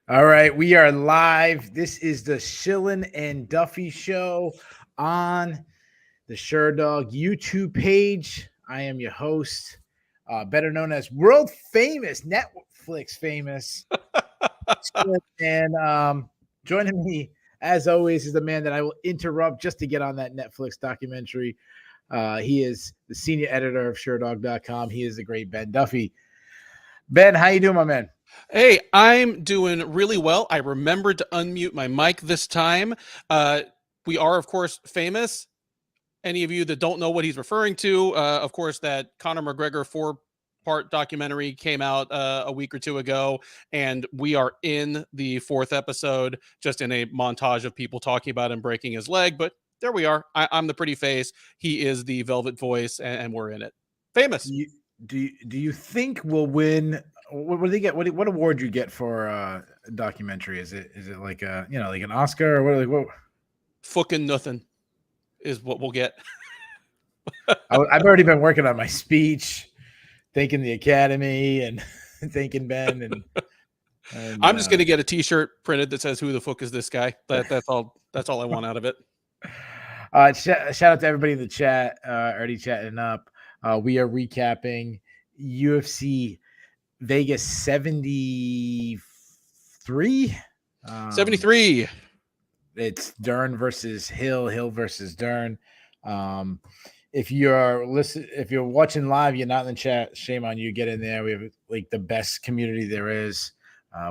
All right, we are live. This is the Shillan and Duffy show on the Sherdog YouTube page. I am your host, better known as world famous, Netflix famous, and joining me as always is the man that I will interrupt just to get on that Netflix documentary. He is the senior editor of Sherdog.com. He is the great Ben Duffy. Ben, how you doing, my man? Hey, I'm doing really well. I remembered to unmute my mic this time. We are, of course, famous. Any of you that don't know what he's referring to, of course, that Conor McGregor 4-part documentary came out a week or two ago, and we are in the 4th episode, just in a montage of people talking about him breaking his leg. But there we are. I'm the pretty face. He is the velvet voice, and we're in it. Famous. Do you think we'll win? What do they get? What award you get for a documentary? Is it like a like an Oscar or what? Fucking nothing is what we'll get. I've already been working on my speech, thanking the Academy and thanking Ben and I'm just gonna get a T-shirt printed that says "Who the fuck is this guy?" That's all. That's all I want out of it. Shout out to everybody in the chat. Already chatting up. We are recapping UFC Vegas 73. 73. It's Dern versus Hill versus Dern. If you're watching live, you're not in the chat, shame on you. Get in there. We have like the best community there is.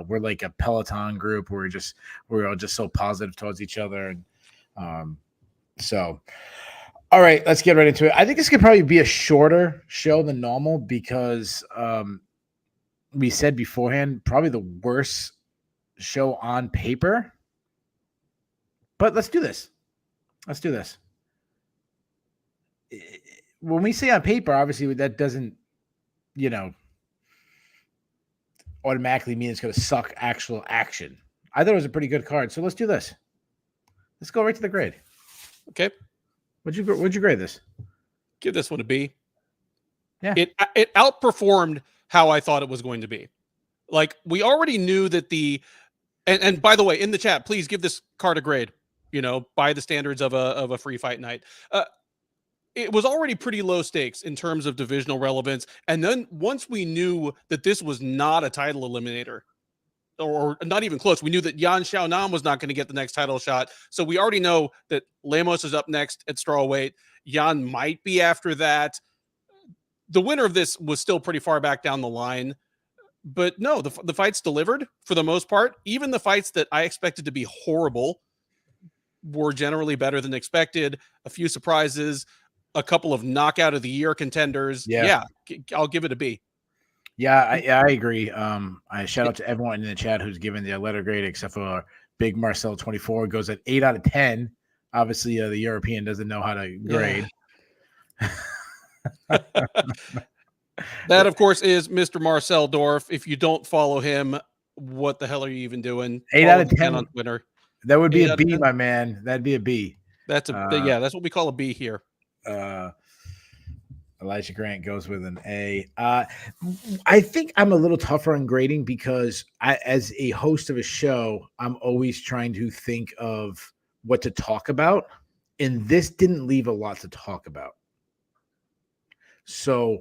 We're like a Peloton group. We're all just so positive towards each other. And so all right, let's get right into it. I think this could probably be a shorter show than normal because we said beforehand, probably the worst show on paper. But let's do this. When we say on paper, obviously that doesn't, automatically mean it's going to suck actual action. I thought it was a pretty good card. So let's do this. Let's go right to the grade. Okay. What'd you grade this? Give this one a B. Yeah. It outperformed how I thought it was going to be. Like, we already knew that and by the way, in the chat, please give this card a grade, by the standards of a free fight night. It was already pretty low stakes in terms of divisional relevance. And then once we knew that this was not a title eliminator, or not even close, we knew that Yan Xiaonan was not going to get the next title shot. So we already know that Lemos is up next at strawweight. Yan might be after that. The winner of this was still pretty far back down the line. But no, the fights delivered for the most part. Even the fights that I expected to be horrible were generally better than expected. A few surprises, a couple of knockout of the year contenders. Yeah, I'll give it a B. Yeah, I agree. I shout out to everyone in the chat who's given their letter grade, except for Big Marcel 24 goes at 8 out of 10. Obviously, the European doesn't know how to grade. Yeah. That, of course, is Mr. Marcel Dorf. If you don't follow him, what the hell are you even doing? 8 out of 10 on Twitter. That would be a B, my man. That'd be a B. That's that's what we call a B here. Elijah Grant goes with an A. I think I'm a little tougher on grading because as a host of a show, I'm always trying to think of what to talk about. And this didn't leave a lot to talk about. So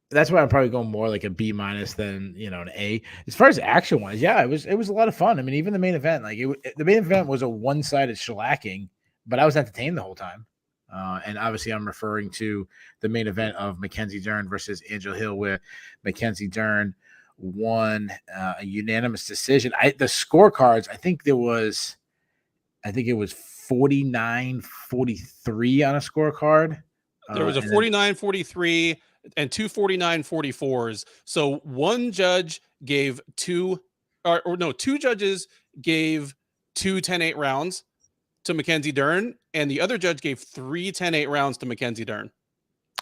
that's why I'm probably going more like a B- than, an A. As far as action wise, yeah, it was a lot of fun. I mean, even the main event, the main event was a one-sided shellacking, but I was entertained the whole time. And obviously, I'm referring to the main event of Mackenzie Dern versus Angela Hill, where Mackenzie Dern won a unanimous decision. The scorecards, I think it was 49-43 on a scorecard. There was a 49-43 and two 49-44s. So one judge gave two judges gave two 10-8 rounds to Mackenzie Dern, and the other judge gave 3 10-8 rounds to Mackenzie Dern.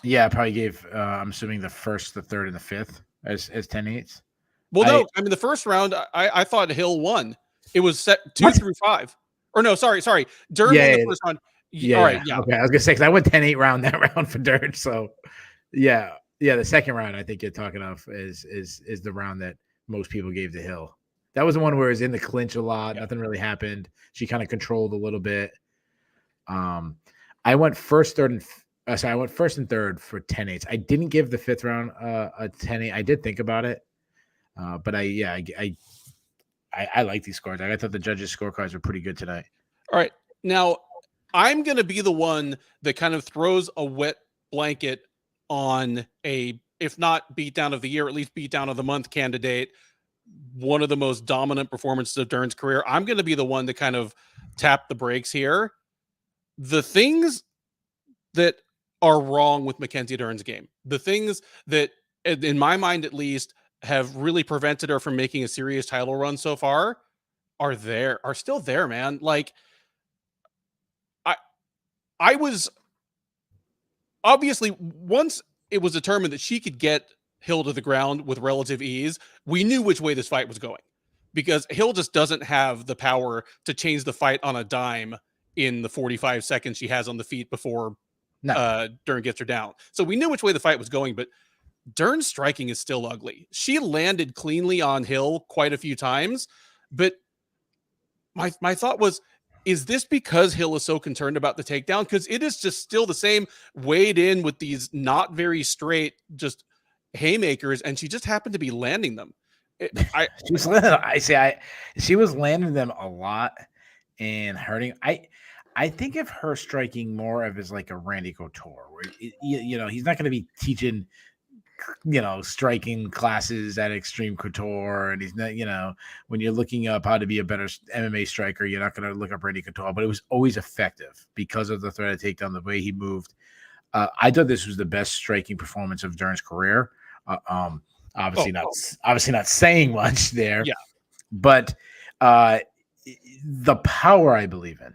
Yeah, I probably gave I'm assuming the first, the third, and the fifth as 10-8s. Well, no, I mean the first round I thought Hill won. It was set 2 through 5. Or no, sorry. Dern won the first round. Yeah, all right, yeah. Okay, I was gonna say because I went 10-8 round that round for Dern. So yeah, the second round I think you're talking of is the round that most people gave to Hill. That was the one where it was in the clinch a lot. Yeah. Nothing really happened. She kind of controlled a little bit. I went first, third, and I went first and third for 10-8s. I didn't give the fifth round a 10-8. I did think about it, but I like these scores. I thought the judges' scorecards were pretty good tonight. All right, now I'm going to be the one that kind of throws a wet blanket on a, if not beatdown of the year, at least beatdown of the month candidate. One of the most dominant performances of Dern's career. I'm going to be the one to kind of tap the brakes here. The things that are wrong with Mackenzie Dern's game, the things that, in my mind at least, have really prevented her from making a serious title run so far are still there, man. Like, I was obviously, once it was determined that she could get Hill to the ground with relative ease, we knew which way this fight was going, because Hill just doesn't have the power to change the fight on a dime in the 45 seconds she has on the feet before Dern gets her down. So we knew which way the fight was going, but Dern's striking is still ugly. She landed cleanly on Hill quite a few times, but my thought was, is this because Hill is so concerned about the takedown? Because it is just still the same, weighed in with these not very straight, just haymakers, and she just happened to be landing them. She was landing them a lot and hurting. I think of her striking more of as like a Randy Couture, where he's not going to be teaching striking classes at Extreme Couture, and he's not, when you're looking up how to be a better MMA striker, you're not going to look up Randy Couture, but it was always effective because of the threat of takedown, the way he moved. I thought this was the best striking performance of Dern's career. Obviously not saying much there, but the power I believe in.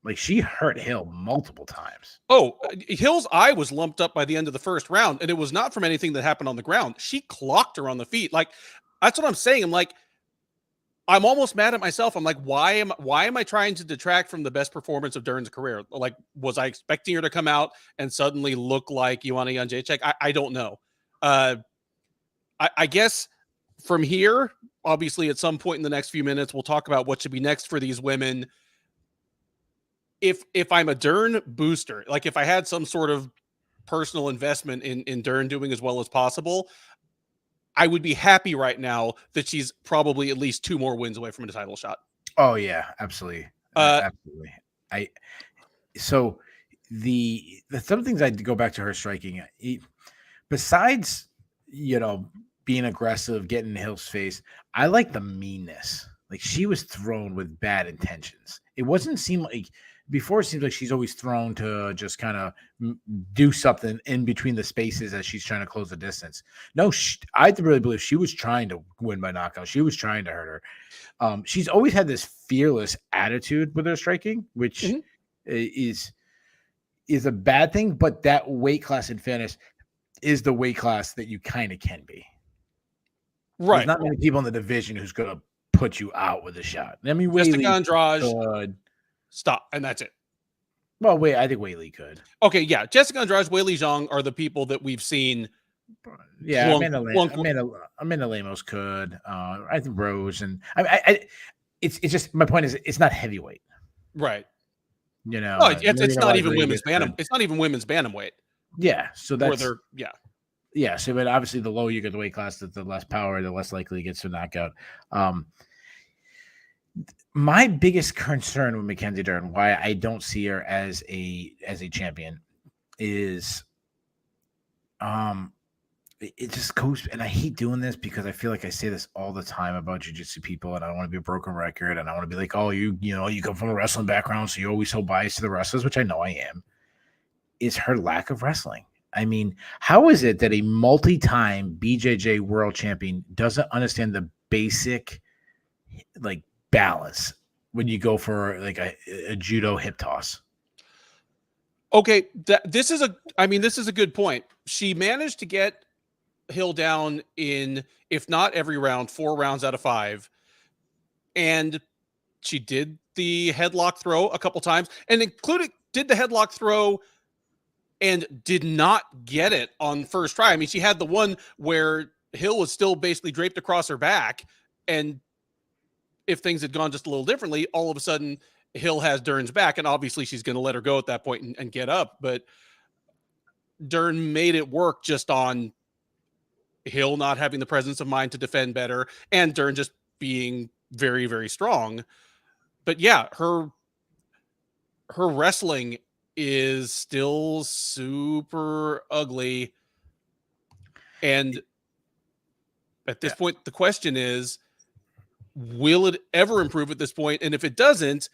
Like, she hurt Hill multiple times. Oh, Hill's eye was lumped up by the end of the first round, and it was not from anything that happened on the ground. She clocked her on the feet. Like, that's what I'm saying. I'm like, I'm almost mad at myself. I'm like, why am I trying to detract from the best performance of Dern's career? Like, was I expecting her to come out and suddenly look like Joanna Jędrzejczyk? I don't know. I guess from here, obviously, at some point in the next few minutes, we'll talk about what should be next for these women. If I'm a Dern booster, like if I had some sort of personal investment in Dern doing as well as possible, I would be happy right now that she's probably at least 2 more wins away from a title shot. Oh yeah, absolutely. Absolutely. So some things I'd go back to her striking. Besides, being aggressive, getting in Hill's face, I like the meanness. Like, she was thrown with bad intentions. It wasn't seem like before. It seems like she's always thrown to just kind of do something in between the spaces as she's trying to close the distance. No, I really believe she was trying to win by knockout. She was trying to hurt her. She's always had this fearless attitude with her striking, which is a bad thing. But that weight class, in fairness, is the weight class that you kind of can be. Right. There's not many people in the division who's going to put you out with a shot. I mean, Jessica Andrade, stop, and that's it. Well, I think Weili could. Okay, yeah. Jessica Andrade, Weili Zhang are the people that we've seen. Yeah, Amanda Lemos could. I think Rose, and it's just, my point is, it's not heavyweight, right? It's not even women's bantam. It's not even women's bantamweight. Yeah, so that's yeah. So, but obviously, the lower you get the weight class, the less power, the less likely it gets to knockout. My biggest concern with Mackenzie Dern, why I don't see her as a champion, is it just goes, and I hate doing this because I feel like I say this all the time about jiu-jitsu people, and I don't want to be a broken record, and I want to be like, oh, you come from a wrestling background, so you're always so biased to the wrestlers, which I know I am. Is her lack of wrestling. I mean, how is it that a multi-time BJJ world champion doesn't understand the basic, like, balance when you go for like a judo hip toss? Okay, this is a good point. She managed to get Hill down in, if not every round, 4 rounds out of 5, and she did the headlock throw a couple times, and did the headlock throw and did not get it on first try. I mean, she had the one where Hill was still basically draped across her back, and if things had gone just a little differently, all of a sudden Hill has Dern's back, and obviously she's going to let her go at that point and get up. But Dern made it work just on Hill not having the presence of mind to defend better, and Dern just being very, very strong. But yeah, her wrestling is still super ugly. And at this point, the question is, will it ever improve at this point? And if it doesn't,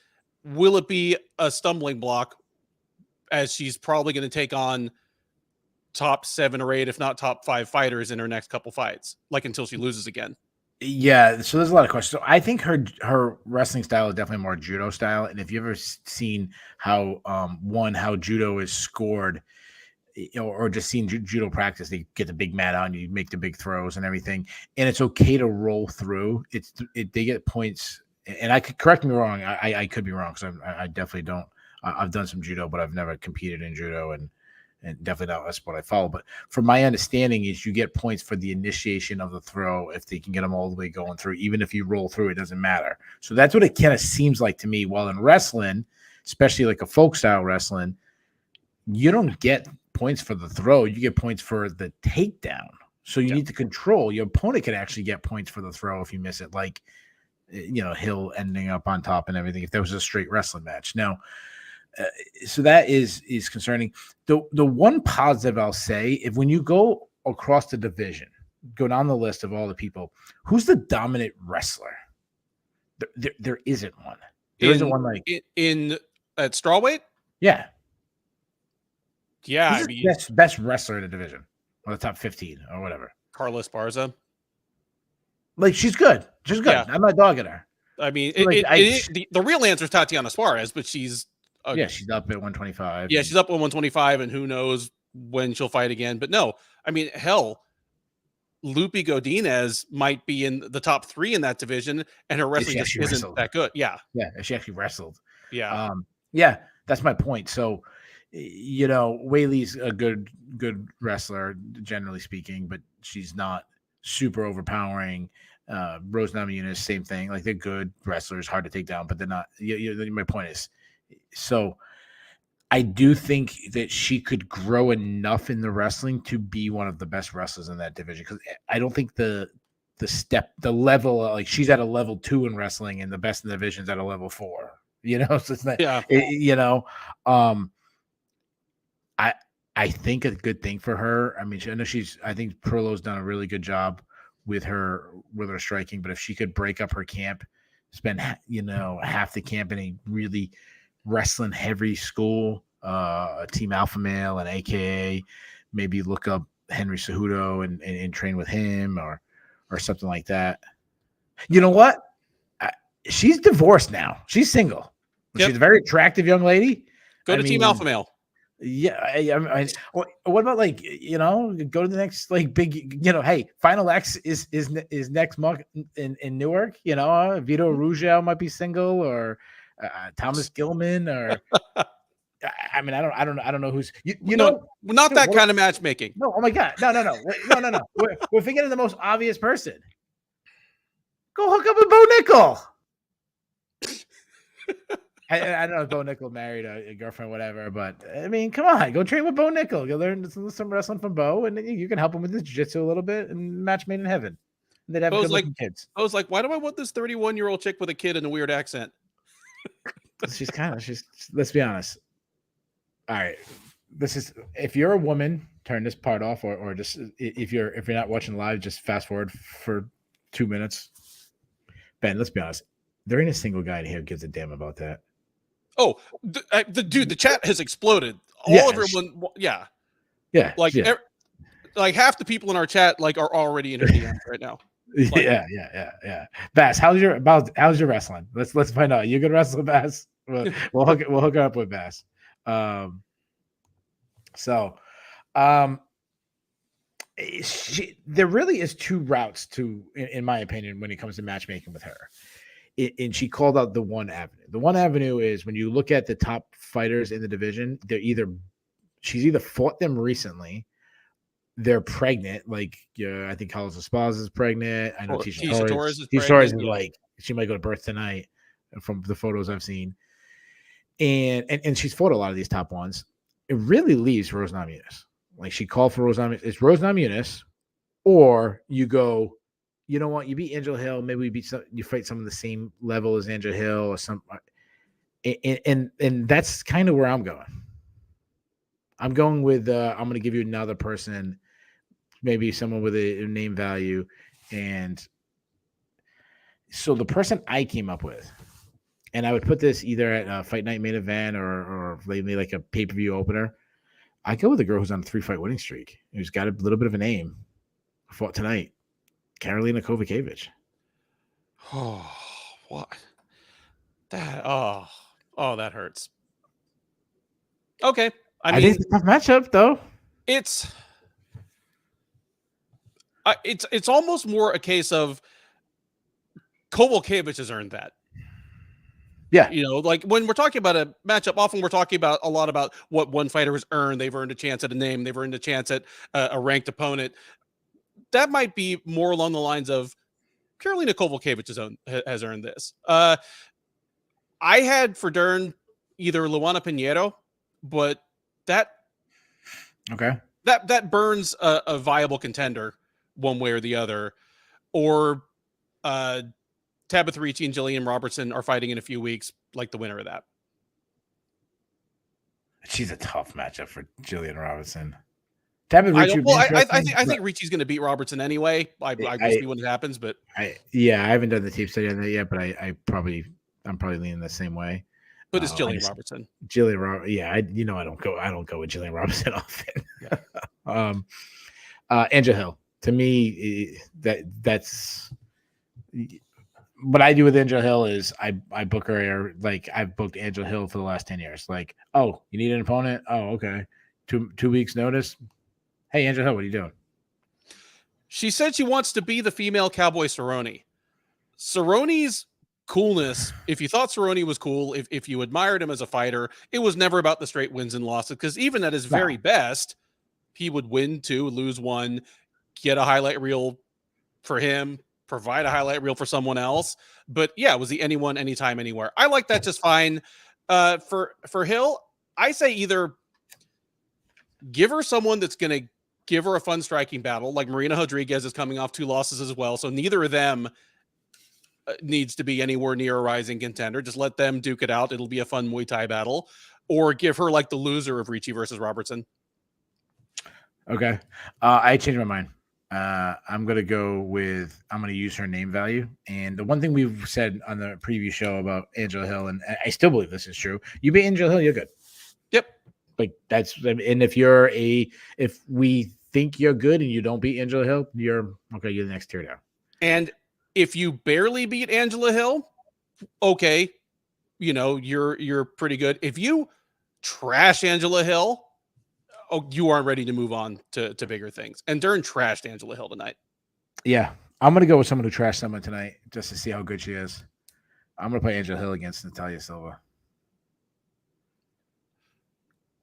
will it be a stumbling block, as she's probably going to take on top 7 or 8, if not top 5 fighters in her next couple fights, like until she loses again? Yeah, so there's a lot of questions. So I think her wrestling style is definitely more judo style. And if you've ever seen how how judo is scored, or just seen judo practice, they get the big mat on you, make the big throws and everything, and it's okay to roll through. They get points, and I could correct me wrong. I could be wrong, because I definitely don't. I've done some judo, but I've never competed in judo, and definitely not that's what I follow. But from my understanding is you get points for the initiation of the throw if they can get them all the way going through. Even if you roll through, it doesn't matter. So that's what it kind of seems like to me. While in wrestling, especially like a folk style wrestling, you don't get points for the throw. You get points for the takedown. So you need to control. Your opponent can actually get points for the throw if you miss it, like Hill ending up on top and everything, if that was a straight wrestling match. Now, so that is concerning. The one positive I'll say, if when you go across the division, go down the list of all the people, who's the dominant wrestler? There isn't one. There isn't one like in at strawweight. Yeah. Yeah, who's the best wrestler in the division, or the top 15 or whatever. Carla Esparza. Like, she's good. She's good. Yeah. I'm not dogging her. I mean, the real answer is Tatiana Suarez, but she's she's up at 125. Yeah, she's up at 125, and who knows when she'll fight again. But no, I mean, hell, Lupi Godinez might be in the top 3 in that division, and her wrestling just isn't that good. Yeah. Yeah, she actually wrestled. Yeah. Yeah, that's my point. So, Weili's a good wrestler, generally speaking, but she's not super overpowering. Rose Namajunas, same thing. Like, they're good wrestlers, hard to take down, but they're not. My point is, so I do think that she could grow enough in the wrestling to be one of the best wrestlers in that division, because I don't think the level, like, she's at a level 2 in wrestling, and the best in the division is at a level 4. So it's not. Yeah. I think a good thing for her. I mean, I know I think Perlo's done a really good job with her striking, but if she could break up her camp, spend half the camp in a really wrestling heavy school, a Team Alpha Male and AKA, maybe look up Henry Cejudo and train with him or something like that. You know what? She's divorced now. She's single. Yep. She's a very attractive young lady. Go to Team Alpha Male. Yeah, what about, like, go to the next, like, big, hey, Final X is next month in Newark. Vito Ruggiero might be single, or Thomas Gilman, or I mean, I don't know who's not that kind of matchmaking. No, oh my God, no. We're thinking of the most obvious person. Go hook up with Bo Nickel. I don't know if Bo Nickel married a girlfriend, whatever, but I mean, come on, go train with Bo Nickel. Go learn some wrestling from Bo, and then you can help him with his jiu-jitsu a little bit, and match made in heaven. And they'd have good-looking kids. I was like, why do I want this 31-year-old chick with a kid and a weird accent? She's let's be honest. All right, if you're a woman, turn this part off, or just if you're not watching live, just fast forward for 2 minutes. Ben, let's be honest. There ain't a single guy in here who gives a damn about that. Oh, the chat has exploded. Everyone, yeah. Like, like half the people in our chat, like, are already in her DMs right now. Like, yeah. Bass, how's your wrestling? Let's find out. You good wrestler, Bass? We'll hook her up with Bass. There really is 2 routes in my opinion, when it comes to matchmaking with her. And she called out the one avenue. The one avenue is when you look at the top fighters in the division, she's either fought them recently, they're pregnant. Like, I think Carlos Esparza is pregnant. I know Tisha Torres is like She might go to birth tonight from the photos I've seen. And she's fought a lot of these top ones. It really leaves Rose Namajunas. Like she called for Rose Namajunas. It's Rose Namajunas, or you go, you know what? You beat Angela Hill. Maybe you fight someone the same level as Angela Hill or some. And that's kind of where I'm going. I'm going with. I'm going to give you another person, maybe someone with a name value, and so the person I came up with. And I would put this either at a fight night main event or maybe like a pay-per-view opener. I go with a girl who's on a 3-fight winning streak, who's got a little bit of a name. Fought tonight, Karolina Kovacevic. Oh, what? That that hurts. Okay, I mean, think it's a tough matchup though. It's almost more a case of Kovacevic has earned that. Yeah. You know, like when we're talking about a matchup, often we're talking about a lot about what one fighter has earned. They've earned a chance at a name. They've earned a chance at a ranked opponent. That might be more along the lines of Karolina Kovacevic has earned this. I had for Dern either Luana Pinheiro, but that burns a viable contender one way or the other, or Tabitha Ricci and Jillian Robertson are fighting in a few weeks, like the winner of that. She's a tough matchup for Jillian Robertson. I think Ricci's going to beat Robertson anyway. We'll see when it happens, but I haven't done the tape study on that yet, but I'm probably leaning the same way. But it's Jillian Robertson. Jillian Robertson, yeah. I don't go with Jillian Robertson often. Yeah. Angela Hill, to me, that's what I do with Angela Hill is I book her like I've booked Angela Hill for the last 10 years. Like, oh, you need an opponent? Oh, okay. 2 weeks notice. Hey, Angela Hill, what are you doing? She said she wants to be the female Cowboy Cerrone. Cerrone's coolness, if you thought Cerrone was cool, if you admired him as a fighter, it was never about the straight wins and losses, because even at his very best, he would win 2, lose 1, get a highlight reel for him, provide a highlight reel for someone else. But yeah, it was the anyone, anytime, anywhere. I like that just fine. For Hill, I say either give her someone that's going to give her a fun striking battle, like Marina Rodriguez is coming off 2 losses as well, so neither of them needs to be anywhere near a rising contender. Just let them duke it out. It'll be a fun Muay Thai battle. Or give her like the loser of Ricci versus Robertson. Okay. I changed my mind. I'm going to use her name value. And the one thing we've said on the preview show about Angela Hill, and I still believe this is true, you beat Angela Hill, you're good. Yep. Like and if we think you're good and you don't beat Angela Hill, you're the next tier down. And if you barely beat Angela Hill, okay, you're pretty good. If you trash Angela Hill, you aren't ready to move on to bigger things. And Dern trashed Angela Hill tonight. Yeah, I'm gonna go with someone who trashed someone tonight just to see how good she is. I'm gonna play Angela Hill against Natalia Silva.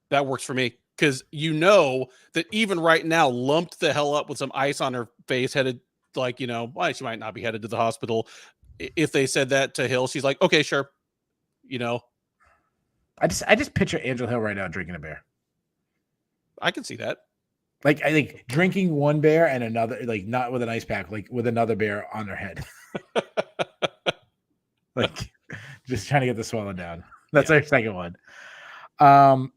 That works for me, because that even right now, lumped the hell up with some ice on her face, headed she might not be headed to the hospital. If they said that to Hill, she's like, okay, sure. I just picture Angela Hill right now drinking a beer. I can see that. Like, I think drinking one beer and another, like not with an ice pack, like with another beer on her head. Like just trying to get the swelling down. That's our second one. All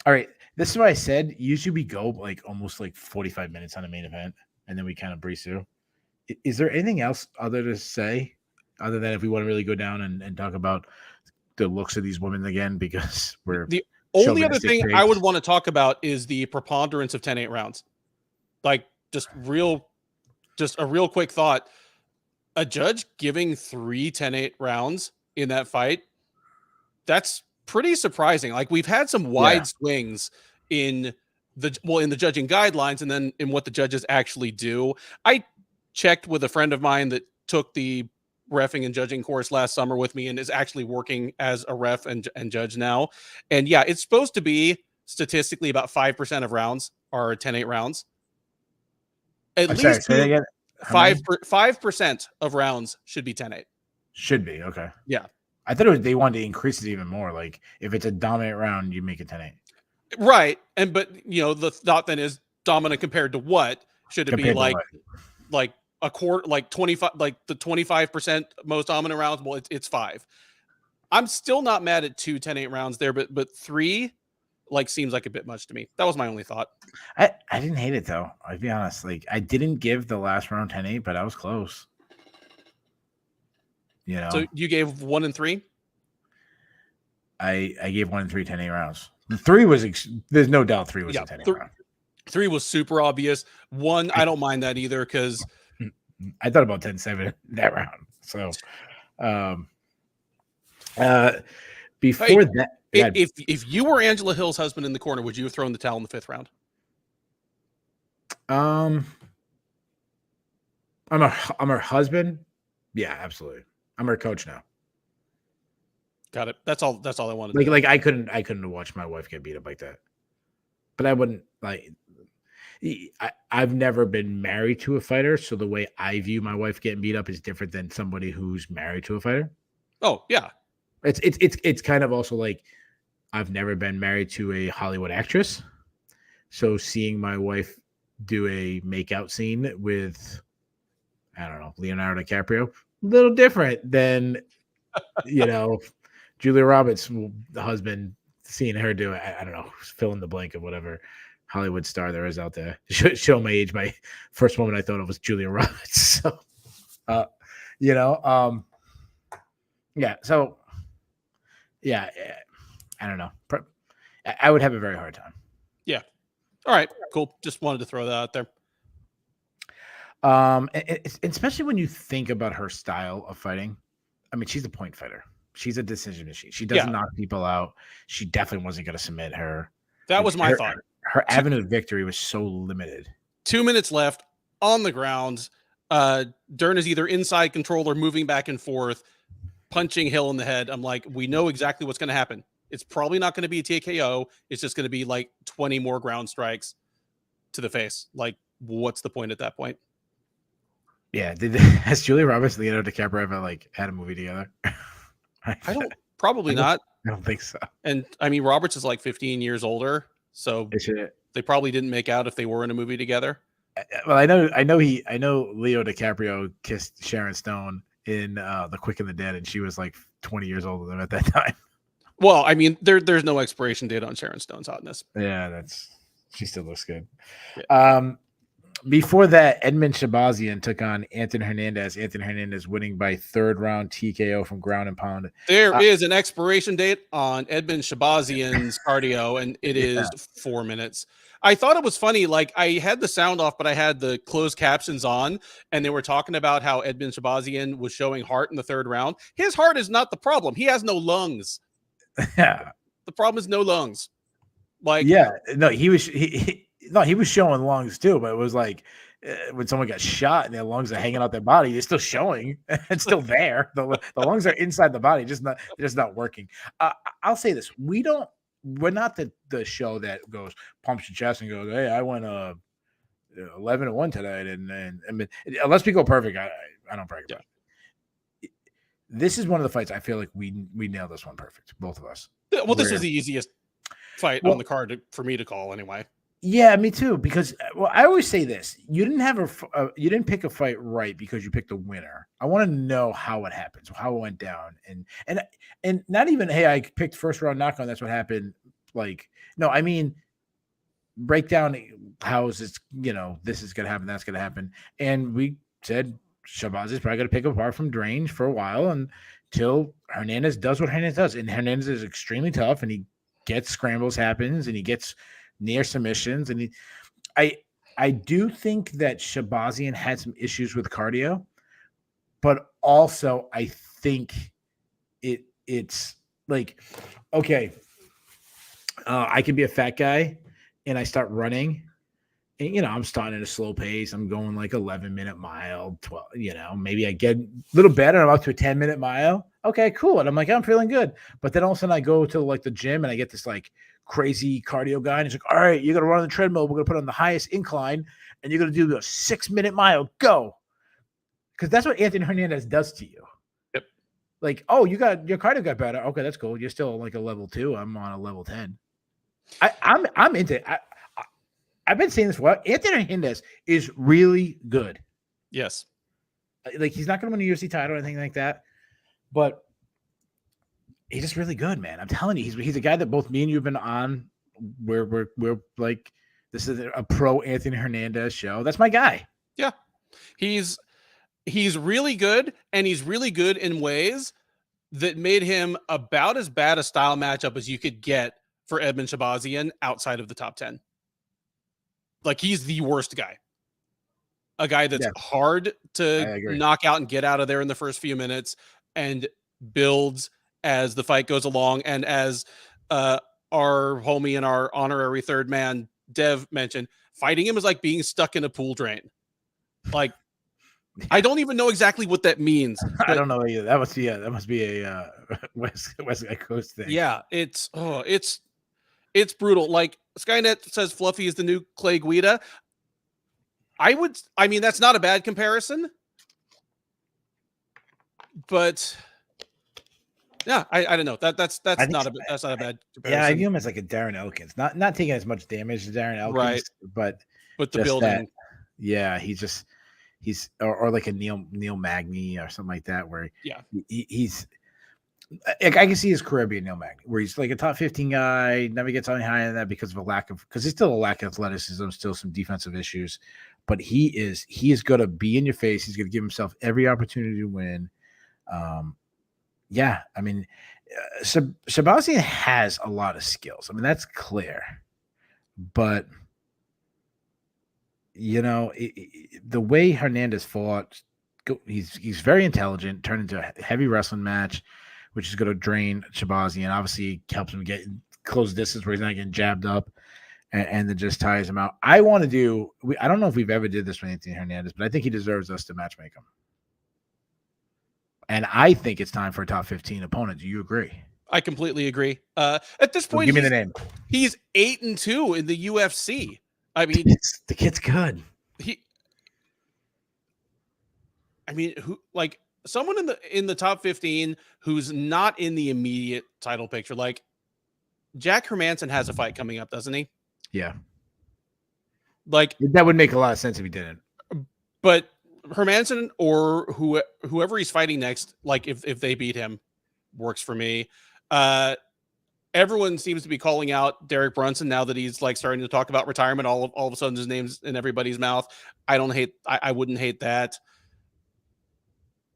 right. This is what I said. Usually we go like almost like 45 minutes on a main event, and then we kind of breeze through. Is there anything else other to say, other than if we want to really go down and talk about the looks of these women again? Because the only other thing I would want to talk about is the preponderance of 10-8 rounds. Like just a real quick thought. A judge giving 3 10-8 rounds in that fight, that's pretty surprising. Like we've had some wide swings in the judging guidelines and then in what the judges actually do. I checked with a friend of mine that took the reffing and judging course last summer with me and is actually working as a ref and judge now. And yeah, it's supposed to be statistically about 5% of rounds are 10-8 rounds. At least 5% of rounds should be 10-8. Should be okay. Yeah. I thought they wanted to increase it even more. Like if it's a dominant round, you make it 10-8. Right. But the thought then is dominant compared to what? Should it be Compared to like a quarter, like 25, like the 25% most dominant rounds? Well, it's 5. I'm still not mad at 2 10-8 rounds there, but 3 seems like a bit much to me. That was my only thought. I didn't hate it though. I'll be honest. Like I didn't give the last round 10-8, but I was close. So you gave 1 and 3? I gave 1 and 3 10-8 rounds. The 3 was there's no doubt 3 was a 10-8 round. 3 was super obvious. 1, I don't mind that either because I thought about 10-7 that round. So before that, if you were Angela Hill's husband in the corner, would you have thrown the towel in the 5th round? I'm her husband. Yeah, absolutely. I'm her coach now. Got it. That's all I wanted. Like I couldn't watch my wife get beat up like that. But I wouldn't like. I've never been married to a fighter, so the way I view my wife getting beat up is different than somebody who's married to a fighter. Oh yeah, it's kind of also like I've never been married to a Hollywood actress, so seeing my wife do a makeout scene with, I don't know, Leonardo DiCaprio, a little different than Julia Roberts, the husband, seeing her do it. I don't know, fill in the blank of whatever Hollywood star there is out there. Show my age. My first woman I thought of was Julia Roberts. So, yeah. So, yeah, I don't know. I would have a very hard time. Yeah. All right. Cool. Just wanted to throw that out there. Especially when you think about her style of fighting. I mean, she's a point fighter. She's a decision machine. She doesn't knock people out. She definitely wasn't going to submit her. That was my thought. Her avenue of victory was so limited. 2 minutes left on the ground. Dern is either inside control or moving back and forth, punching Hill in the head. I'm like, we know exactly what's going to happen. It's probably not going to be a TKO. It's just going to be like 20 more ground strikes to the face. Like, what's the point at that point? Yeah. Has Julia Roberts and Leonardo DiCaprio ever had a movie together? Probably not. I don't think so. And I mean, Roberts is like 15 years older. So they probably didn't make out if they were in a movie together. Well, I know Leo DiCaprio kissed Sharon Stone in The Quick and the Dead, and she was like 20 years older than him at that time. Well, I mean, there's no expiration date on Sharon Stone's hotness. Yeah, she still looks good. Yeah. Before that, Edmund Shabazian took on Anthony Hernandez. Anthony Hernandez winning by 3rd round TKO from ground and pound. There is an expiration date on Edmund Shabazian's cardio, and it is 4 minutes. I thought it was funny. Like, I had the sound off, but I had the closed captions on, and they were talking about how Edmund Shabazian was showing heart in the 3rd round. His heart is not the problem. He has no lungs. Yeah. The problem is no lungs. He was showing lungs too, but it was like when someone got shot and their lungs are hanging out their body, they're still showing. It's still there. The lungs are inside the body, just not working. I'll say this: we're not the show that goes pumps your chest and goes, "Hey, I went 11-1 tonight," and unless we go perfect, I don't brag about it. This is one of the fights I feel like we nailed this one perfect, both of us. Well, this was the easiest fight on the card for me to call anyway. Yeah, me too. Because I always say this: you didn't pick a fight right because you picked a winner. I want to know how it happened, how it went down, and not even, hey, I picked 1st round knockout. That's what happened. Like, no, I mean, break down how is this? This is gonna happen. That's gonna happen. And we said Shabazz is probably gonna pick apart from Drange for a while until Hernandez does what Hernandez does, and Hernandez is extremely tough, and he gets scrambles, happens, and he gets near submissions, and I do think that Shabazian had some issues with cardio, but also I think it's like, okay, I could be a fat guy and I start running, and I'm starting at a slow pace. I'm going like 11-minute mile, 12. Maybe I get a little better. I'm up to a 10-minute mile. Okay, cool, and I'm like, I'm feeling good. But then all of a sudden I go to like the gym and I get this like crazy cardio guy, and he's like, all right, you're gonna run on the treadmill, we're gonna put on the highest incline, and you're gonna do a 6-minute mile, go. Because that's what Anthony Hernandez does to you. Yep. Like, oh, your cardio got better. Okay, that's cool. You're still like a level 2. I'm on a level 10. I'm into it. I've been saying this for a while. Anthony Hernandez is really good. Yes. Like, he's not going to win a UFC title or anything like that, but he's just really good, man. I'm telling you, he's a guy that both me and you have been on. We're like, this is a pro Anthony Hernandez show. That's my guy. Yeah. He's really good, and he's really good in ways that made him about as bad a style matchup as you could get for Edmund Shabazian outside of the top 10. Like, he's the worst guy. A guy that's hard to knock out and get out of there in the first few minutes, and builds as the fight goes along. And as our homie and our honorary third man, Dev, mentioned, fighting him is like being stuck in a pool drain. Like, I don't even know exactly what that means. I don't know either. That must be a West Coast thing. Yeah, it's brutal. Like, Skynet says Fluffy is the new Clay Guida. I mean, that's not a bad comparison, but yeah, I don't know. That's not a bad comparison. Yeah, I view him as like a Darren Elkins, not taking as much damage as Darren Elkins, right? But the building. Yeah, he's or like a Neil Magny or something like that, where he's I can see his career being Neil Magny, where he's like a top 15 guy, never gets any higher than that because he's still a lack of athleticism, still some defensive issues, but he is going to be in your face. He's going to give himself every opportunity to win. Yeah, I mean, Shabazian has a lot of skills. I mean, that's clear, but you know, the way Hernandez fought, he's very intelligent. Turned into a heavy wrestling match, which is going to drain Shabazian. Obviously, helps him get close distance where he's not getting jabbed up, and then just tires him out. I want to do. I don't know if we've ever did this with Anthony Hernandez, but I think he deserves us to matchmake him. And I think it's time for a top 15 opponent. Do you agree? I completely agree. At this point, give me the name. He's 8-2 in the UFC. I mean, the kid's good. Who, like, someone in the top 15 who's not in the immediate title picture? Like, Jack Hermanson has a fight coming up, doesn't he? Yeah. Like, that would make a lot of sense if he didn't. But Hermanson or whoever he's fighting next, like, if they beat him, works for me. Everyone seems to be calling out Derek Brunson now that he's like starting to talk about retirement. All of a sudden, his name's in everybody's mouth. I wouldn't hate that.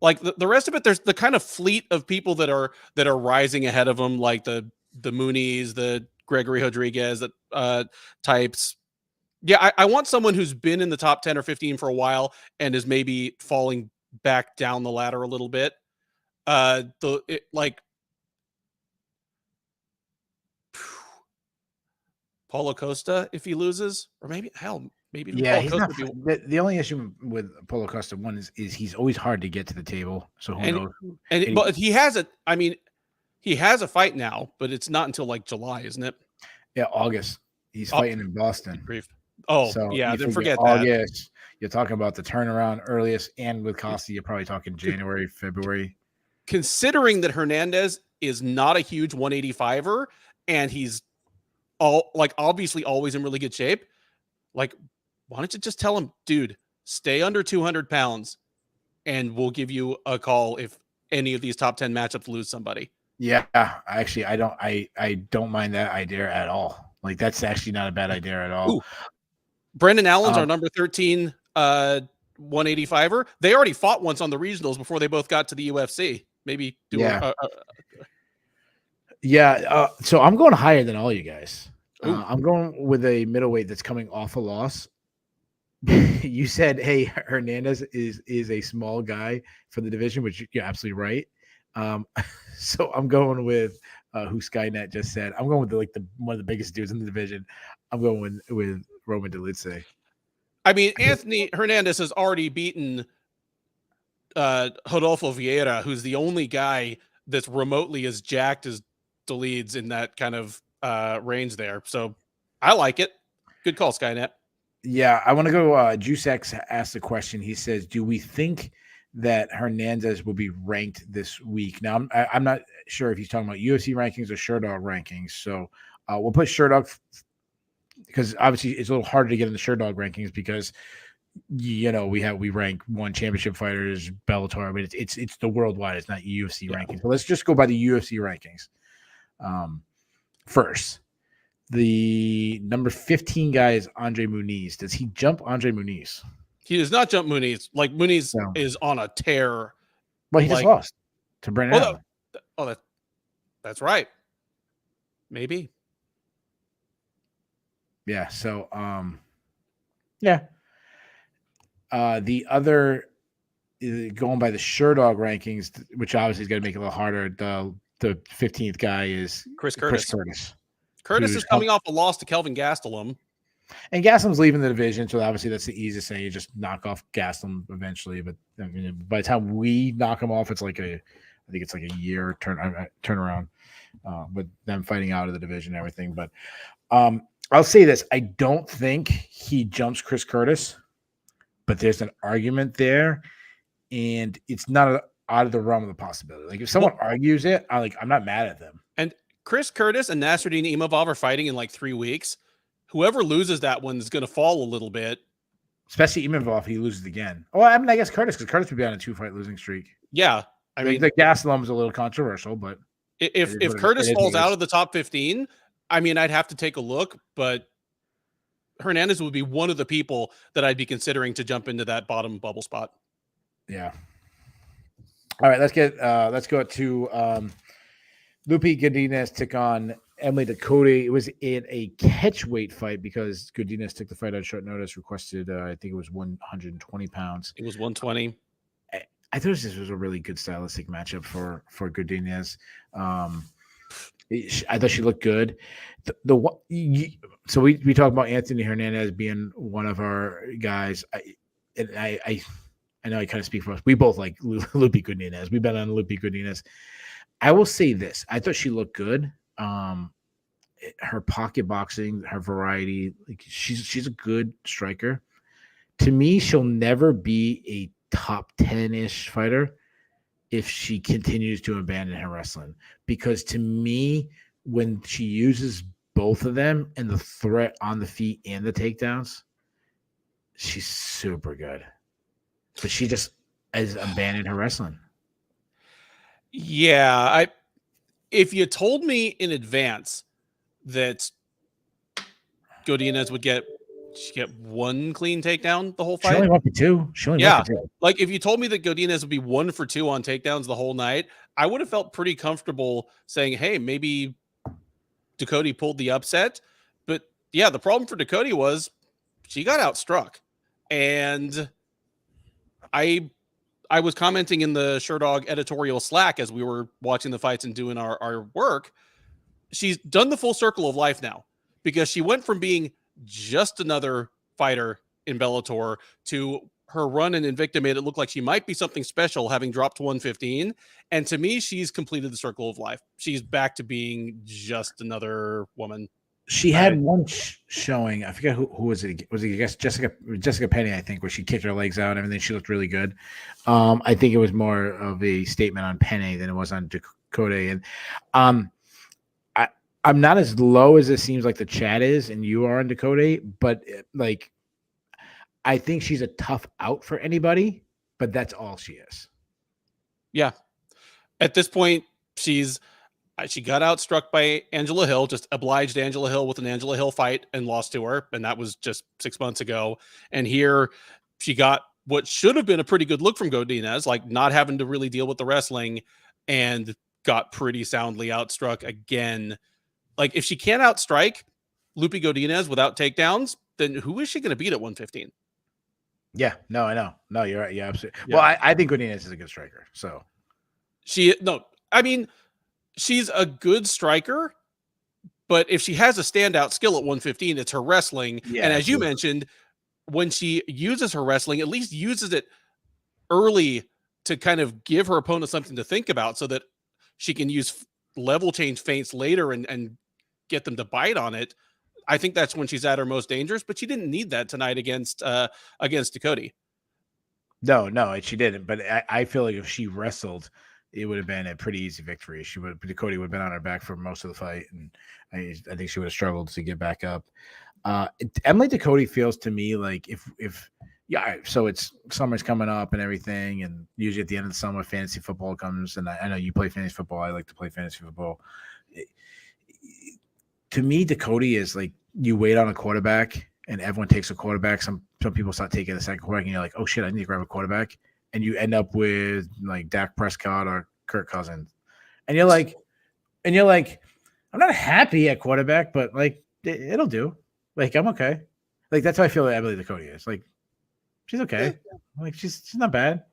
Like, the rest of it, there's the kind of fleet of people that are rising ahead of him, like the Moonies, the Gregory Rodriguez, types. Yeah, I want someone who's been in the top 10 or 15 for a while and is maybe falling back down the ladder a little bit. Paulo Costa, if he loses, or maybe yeah, he's not. The only issue with Paulo Costa is he's always hard to get to the table. So who knows? But he has a. I mean, he has a fight now, but it's not until like July, isn't it? Yeah, August. He's fighting in Boston. Oh, so yeah. Then forget August. You're talking about the turnaround earliest, and with Costa, you're probably talking January, February. Considering that Hernandez is not a huge 185er, and he's obviously always in really good shape. Like, why don't you just tell him, dude, stay under 200 pounds, and we'll give you a call if any of these top 10 matchups lose somebody. Yeah, actually, I don't mind that idea at all. Like, that's actually not a bad idea at all. Ooh. Brendan Allen's our number 13 185er. They already fought once on the regionals before they both got to the UFC. Maybe do so I'm going higher than all you guys. I'm going with a middleweight that's coming off a loss. You said, hey, Hernandez is a small guy for the division, which you're absolutely right. So I'm going with who Skynet just said. I'm going with one of the biggest dudes in the division. I'm going with Roman Dolidze. I mean, Anthony Hernandez has already beaten Rodolfo Vieira, who's the only guy that's remotely as jacked as Dolidze in that kind of range there. So I like it. Good call, Skynet. Yeah, I want to go. Juicex asked a question. He says, do we think that Hernandez will be ranked this week. Now, I'm not sure if he's talking about UFC rankings or Sherdog rankings. So we'll put Sherdog because obviously it's a little harder to get in the Sherdog rankings because we rank one championship fighters, Bellator, but it's the worldwide. It's not UFC rankings. So let's just go by the UFC rankings. First, the number 15 guy is Andre Muniz. Does he jump Andre Muniz? He does not jump Muniz. Like Muniz is on a tear. Well, he just lost to Brandon Allen. That's right. Maybe. Yeah. So, yeah. The other, going by the Sherdog rankings, which obviously is going to make it a little harder. The 15th guy is Chris Curtis. Curtis is coming off a loss to Kelvin Gastelum. And Gastelum's leaving the division, so obviously that's the easiest thing. You just knock off Gastelum eventually. But I mean, by the time we knock him off, it's like I think it's like a year turnaround with them fighting out of the division and everything. But I'll say this: I don't think he jumps Chris Curtis, but there's an argument there, and it's not out of the realm of the possibility. Like if someone argues it, I'm not mad at them. And Chris Curtis and Nasruddin Imavov are fighting in like 3 weeks. Whoever loses that one is going to fall a little bit. Especially Imavov, he loses again. Oh, I mean, I guess Curtis, because Curtis would be on a 2-fight losing streak. Yeah. I mean, the Gastelum is a little controversial, but if Curtis falls out of the top 15, I mean, I'd have to take a look, but Hernandez would be one of the people that I'd be considering to jump into that bottom bubble spot. Yeah. All right, let's go to Lupi Godinez took on Emily Ducote. It was in a catchweight fight because Godinez took the fight on short notice, requested, I think it was 120 pounds. It was 120. I thought this was a really good stylistic matchup for Godinez. I thought she looked good. So we talk about Anthony Hernandez being one of our guys. I know I kind of speak for us. We both like Lupi Godinez. We've been on Lupi Godinez. I will say this: I thought she looked good. Her pocket boxing, her variety, like she's a good striker. To me, she'll never be a top 10-ish fighter if she continues to abandon her wrestling. Because to me, when she uses both of them and the threat on the feet and the takedowns, she's super good. But she just has abandoned her wrestling. Yeah, if you told me in advance that Godinez would get one clean takedown the whole fight. She only went for two. Like if you told me that Godinez would be 1 for 2 on takedowns the whole night, I would have felt pretty comfortable saying, hey, maybe Ducote pulled the upset. But yeah, the problem for Ducote was she got outstruck. And I was commenting in the Sherdog editorial Slack as we were watching the fights and doing our work. She's done the full circle of life now because she went from being just another fighter in Bellator to her run in Invicta made it look like she might be something special, having dropped to 115. And to me, she's completed the circle of life. She's back to being just another woman. She had one showing. I forget who was it. Was it, I guess, Jessica Penny, I think, where she kicked her legs out and everything. She looked really good. I think it was more of a statement on Penny than it was on Ducote. And I'm not as low as it seems like the chat is, and you are on Ducote, but like I think she's a tough out for anybody, but that's all she is. Yeah. At this point, she got outstruck by Angela Hill, just obliged Angela Hill with an Angela Hill fight and lost to her. And that was just 6 months ago. And here she got what should have been a pretty good look from Godinez, like not having to really deal with the wrestling, and got pretty soundly outstruck again. Like if she can't outstrike Lupi Godinez without takedowns, then who is she going to beat at 115? Yeah, no, I know. No, you're right. Yeah, absolutely. Yeah. Well, I think Godinez is a good striker. So she's a good striker, but if she has a standout skill at 115, it's her wrestling. Yeah, and as you mentioned, when she uses her wrestling, at least uses it early to kind of give her opponent something to think about so that she can use level change feints later and get them to bite on it. I think that's when she's at her most dangerous, but she didn't need that tonight against Ducote. No, she didn't. But I feel like if she wrestled, it would have been a pretty easy victory. Cody would have been on her back for most of the fight, and I think she would have struggled to get back up. Emily Ducote feels to me like if yeah, so it's summer's coming up and everything, and usually at the end of the summer, fantasy football comes, and I know you play fantasy football. I like to play fantasy football. To me, Ducote is like you wait on a quarterback, and everyone takes a quarterback. Some people start taking the second quarterback, and you're like, oh shit, I need to grab a quarterback, and you end up with like Dak Prescott or Kirk Cousins, and you're like, I'm not happy at quarterback, but like it'll do. Like I'm okay. Like that's how I feel that Emily Ducote is. Like she's okay. Like she's not bad.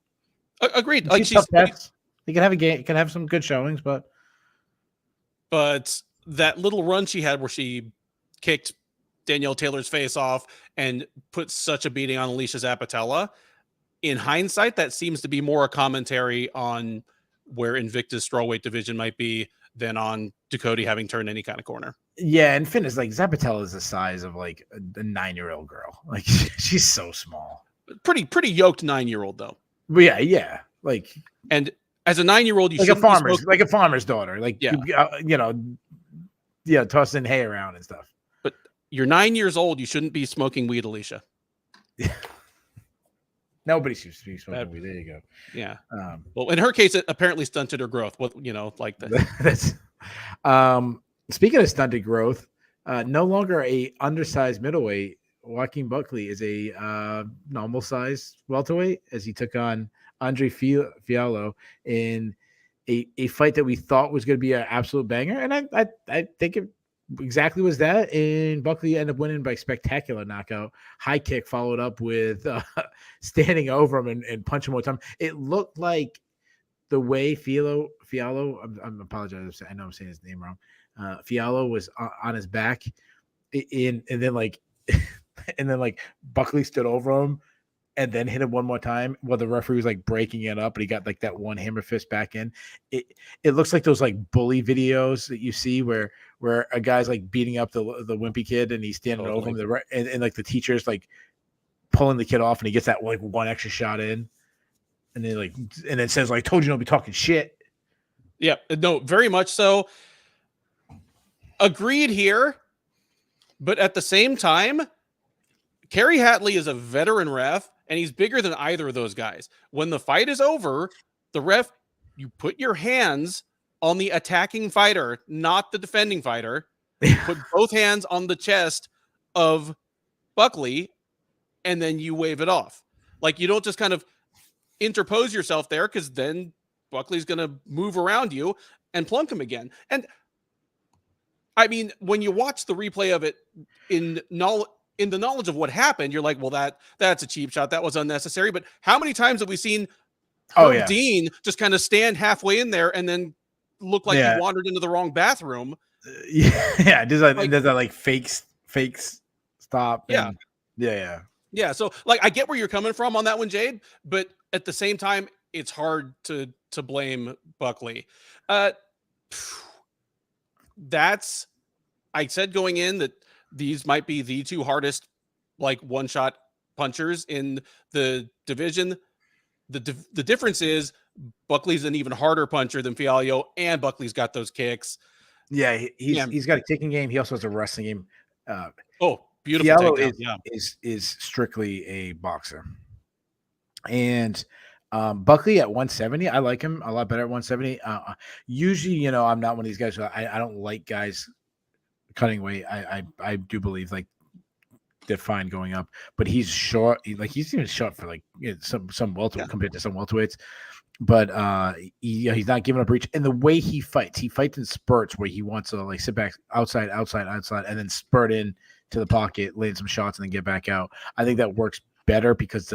Agreed. Like she's tests. You can have a game, can have some good showings, but that little run she had where she kicked Danielle Taylor's face off and put such a beating on Alicia Zappatella. In hindsight, that seems to be more a commentary on where Invicta's strawweight division might be than on Ducote having turned any kind of corner. Yeah, and Finn is like Zappatella is the size of like a 9-year-old girl. Like she's so small. Pretty yoked 9-year-old though. But yeah. Like, and as a 9-year-old, you like a farmer's daughter. Like tossing hay around and stuff. But you're 9 years old. You shouldn't be smoking weed, Alicia. Yeah. Nobody should be smoking weed. There you go. Yeah. Well, in her case, it apparently stunted her growth. What like that. That's speaking of stunted growth. No longer a undersized middleweight. Joaquin Buckley is a normal size welterweight as he took on Andre Fiallo in a fight that we thought was going to be an absolute banger, and I think it exactly was that. And Buckley ended up winning by spectacular knockout, high kick followed up with standing over him and punching one time. It looked like the way Fiallo. I'm apologize. I know I'm saying his name wrong. Fiallo was on his back, and then like Buckley stood over him. And then hit him one more time while the referee was like breaking it up, and he got like that one hammer fist back in. It looks like those like bully videos that you see where a guy's like beating up the wimpy kid and he's standing over him, and like the teacher's like pulling the kid off, and he gets that like one extra shot in, and then says like, "Told you don't be talking shit." Yeah, no, very much so. Agreed here, but at the same time, Kerry Hatley is a veteran ref. And he's bigger than either of those guys. When the fight is over, the ref, you put your hands on the attacking fighter, not the defending fighter. Put both hands on the chest of Buckley, and then you wave it off. Like, you don't just kind of interpose yourself there, because then Buckley's going to move around you and plunk him again. And I mean, when you watch the replay of it in the knowledge of what happened, you're like, well, that's a cheap shot. That was unnecessary. But how many times have we seen Dean just kind of stand halfway in there and then look like he wandered into the wrong bathroom? Does that like fake stop? Yeah. Yeah. So like, I get where you're coming from on that one, Jade, but at the same time, it's hard to blame Buckley. I said going in that these might be the two hardest, like, one-shot punchers in the division. The difference is Buckley's an even harder puncher than Fiallo, and Buckley's got those kicks. Yeah, he's got a kicking game. He also has a wrestling game. Beautiful Fiallo is strictly a boxer. And Buckley at 170, I like him a lot better at 170. Usually, I'm not one of these guys. I don't like guys cutting weight. I do believe like they're fine going up, but he's short. He's even short for like some welterweight compared to some welterweights. But he's not giving up reach. And the way he fights in spurts where he wants to like sit back outside, and then spurt in to the pocket, land some shots, and then get back out. I think that works better because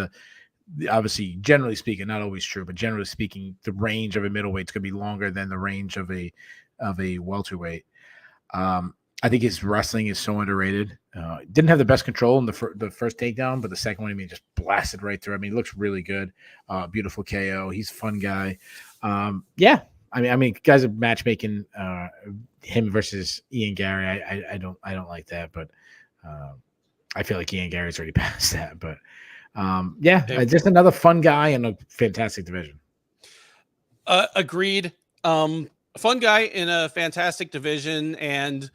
obviously, generally speaking, not always true, but generally speaking, the range of a middleweight is going to be longer than the range of a welterweight. I think his wrestling is so underrated. Didn't have the best control in the first takedown, but the second one, just blasted right through. He looks really good. Beautiful KO. He's a fun guy. Guys are matchmaking him versus Ian Gary. I don't like that, but I feel like Ian Gary's already past that. But Just another fun guy in a fantastic division. Agreed. Fun guy in a fantastic division, and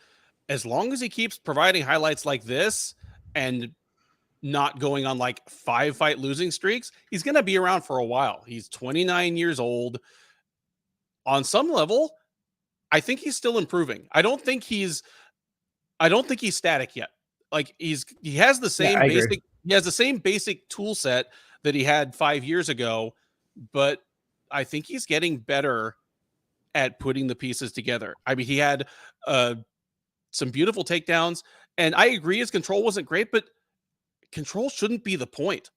as long as he keeps providing highlights like this and not going on like 5-fight losing streaks, he's going to be around for a while. He's 29 years old. On some level, I think he's still improving. I don't think he's static yet. Like he has the same basic tool set that he had 5 years ago, but I think he's getting better at putting the pieces together. I mean, he had some beautiful takedowns, and I agree his control wasn't great, but control shouldn't be the point.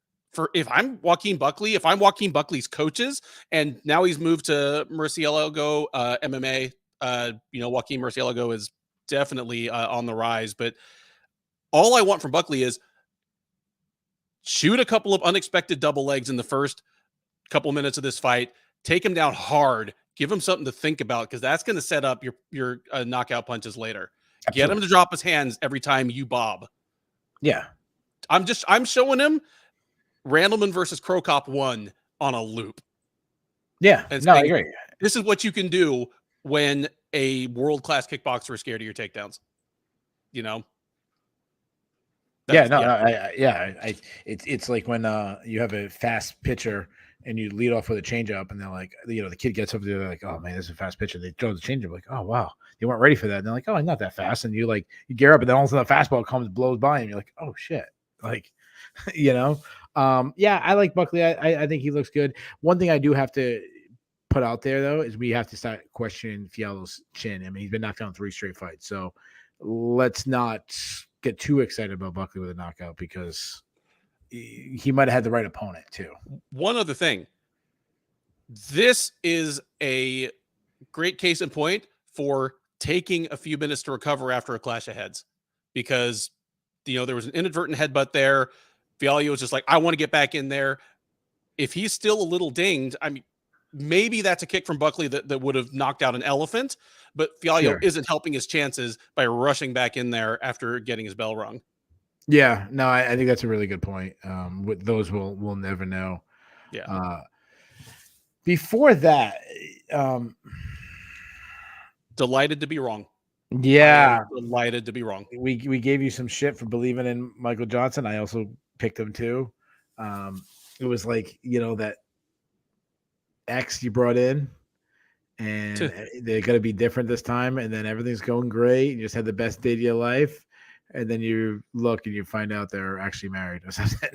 If I'm Joaquin Buckley's coaches, and now he's moved to Murcielago MMA. Joaquin Murcielago is definitely on the rise, but all I want from Buckley is shoot a couple of unexpected double legs in the first couple minutes of this fight, take him down hard, give him something to think about, because that's going to set up your knockout punches later. Absolutely. Get him to drop his hands every time you bob. Yeah. I'm showing him Randleman versus Crow Cop 1 on a loop. Yeah. And I agree. This is what you can do when a world-class kickboxer is scared of your takedowns. It's like when you have a fast pitcher and you lead off with a changeup, and they're like, the kid gets over there, they're like, oh man, this is a fast pitcher. They throw the changeup, like, oh wow, you weren't ready for that. And they're like, oh, I'm not that fast. And you gear up, and then all of a sudden the fastball comes, blows by, and you're like, oh shit, like, I like Buckley. I think he looks good. One thing I do have to put out there though is we have to start questioning Fiallo's chin. I mean, he's been knocked down 3 straight fights, so let's not get too excited about Buckley with a knockout, because he might have had the right opponent too. One other thing. This is a great case in point for taking a few minutes to recover after a clash of heads, because, there was an inadvertent headbutt there. Fiallo was just like, I want to get back in there. If he's still a little dinged, I mean, maybe that's a kick from Buckley that would have knocked out an elephant, but Fiallo isn't helping his chances by rushing back in there after getting his bell rung. Yeah, no, I think that's a really good point. With those, we'll never know. Yeah. Before that, delighted to be wrong. Yeah, delighted to be wrong. We gave you some shit for believing in Michael Johnson. I also picked him too. It was like, that X you brought in, and they're gonna be different this time, and then everything's going great. You just had the best day of your life. And then you look and you find out they're actually married or something.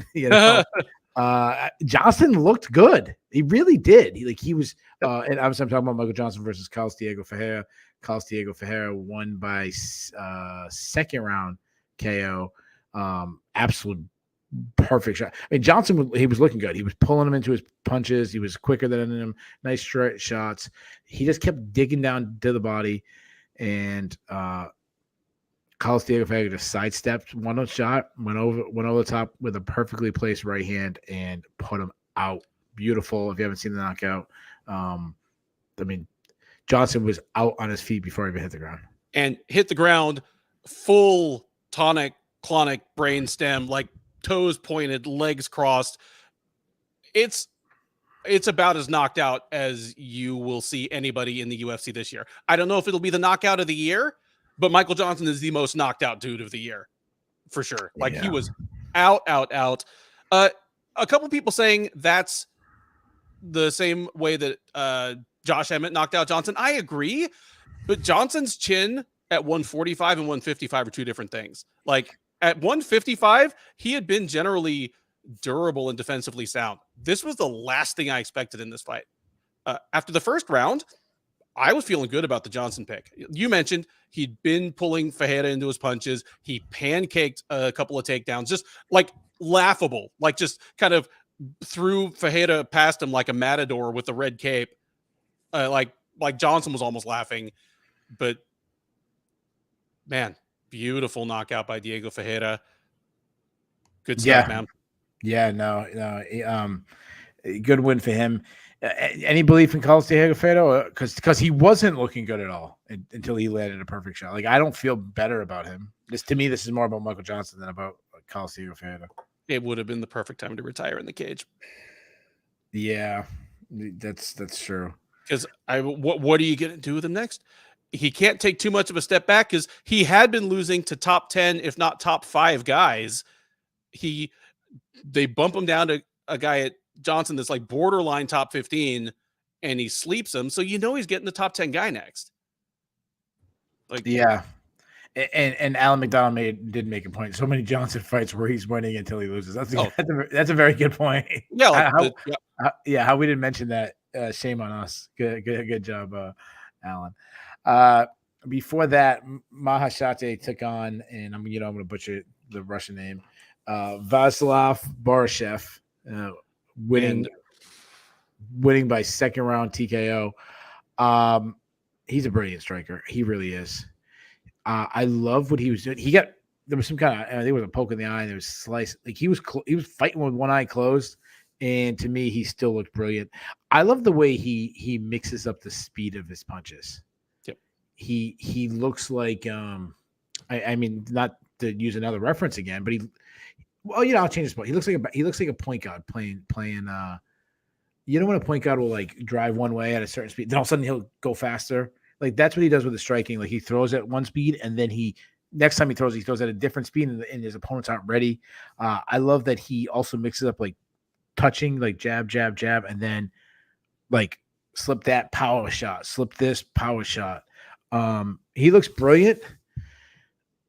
Johnson looked good. He really did. He was. And I'm talking about Michael Johnson versus Carlos Diego Ferreira. Carlos Diego Ferreira won by second round KO. Absolute perfect shot. I mean, Johnson, he was looking good. He was pulling him into his punches. He was quicker than him. Nice straight shots. He just kept digging down to the body, and Carlos Diego Ferreira just sidestepped one shot, went over the top with a perfectly placed right hand and put him out. Beautiful. If you haven't seen the knockout, Johnson was out on his feet before he even hit the ground. And hit the ground full tonic, clonic brain stem, like toes pointed, legs crossed. It's about as knocked out as you will see anybody in the UFC this year. I don't know if it'll be the knockout of the year, but Michael Johnson is the most knocked out dude of the year, for sure. He was out. A couple people saying that's the same way that Josh Emmett knocked out Johnson. I agree, but Johnson's chin at 145 and 155 are two different things. At 155, he had been generally durable and defensively sound. This was the last thing I expected in this fight. After the first round, I was feeling good about the Johnson pick. You mentioned he'd been pulling Ferreira into his punches. He pancaked a couple of takedowns, just laughable, just kind of threw Ferreira past him like a matador with the red cape. Like Johnson was almost laughing, but man, beautiful knockout by Diego Ferreira. Good stuff, man. Yeah, no, good win for him. Any belief in Carlos Diego Ferreira? Because he wasn't looking good at all until he landed a perfect shot. I don't feel better about him. To me, this is more about Michael Johnson than about Carlos Diego Ferreira. it would have been the perfect time to retire in the cage. Yeah, that's true. Because what are you going to do with him next? He can't take too much of a step back because he had been losing to top 10, if not top 5 guys. They bump him down to a guy at Johnson that's like borderline top 15, and he sleeps him. So he's getting the top 10 guy next. Like, yeah. And Alan McDonald did make a point. So many Johnson fights where he's winning until he loses. That's a very good point. Yeah, how we didn't mention that. Shame on us. Good job, Alan. Before that, Mahashate took on, and I'm going to butcher the Russian name, Vaslav Borishev, winning by second round TKO. He's a brilliant striker. He really is. I love what he was doing. There was some kind of, I think it was a poke in the eye, and there was slice. Like he was fighting with one eye closed, and to me, he still looked brilliant. I love the way he mixes up the speed of his punches. Yep. He looks like I mean, not to use another reference again, but I'll change this point. He looks like a point guard playing. When a point guard will like drive one way at a certain speed, then all of a sudden he'll go faster. Like that's what he does with the striking. Like he throws at one speed, and then next time he throws at a different speed, and his opponents aren't ready. I love that he also mixes up like touching, like jab, jab, jab, and then like slip that power shot, slip this power shot. He looks brilliant.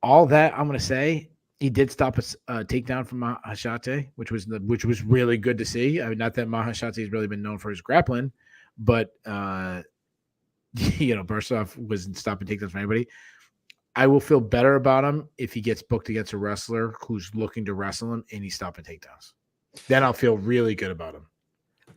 All that I'm gonna say, he did stop a takedown from Mahashate, which was really good to see. I mean, not that Mahashate has really been known for his grappling, but Bursov wasn't stopping takedowns from anybody. I will feel better about him if he gets booked against a wrestler who's looking to wrestle him and he's stopping takedowns. Then I'll feel really good about him.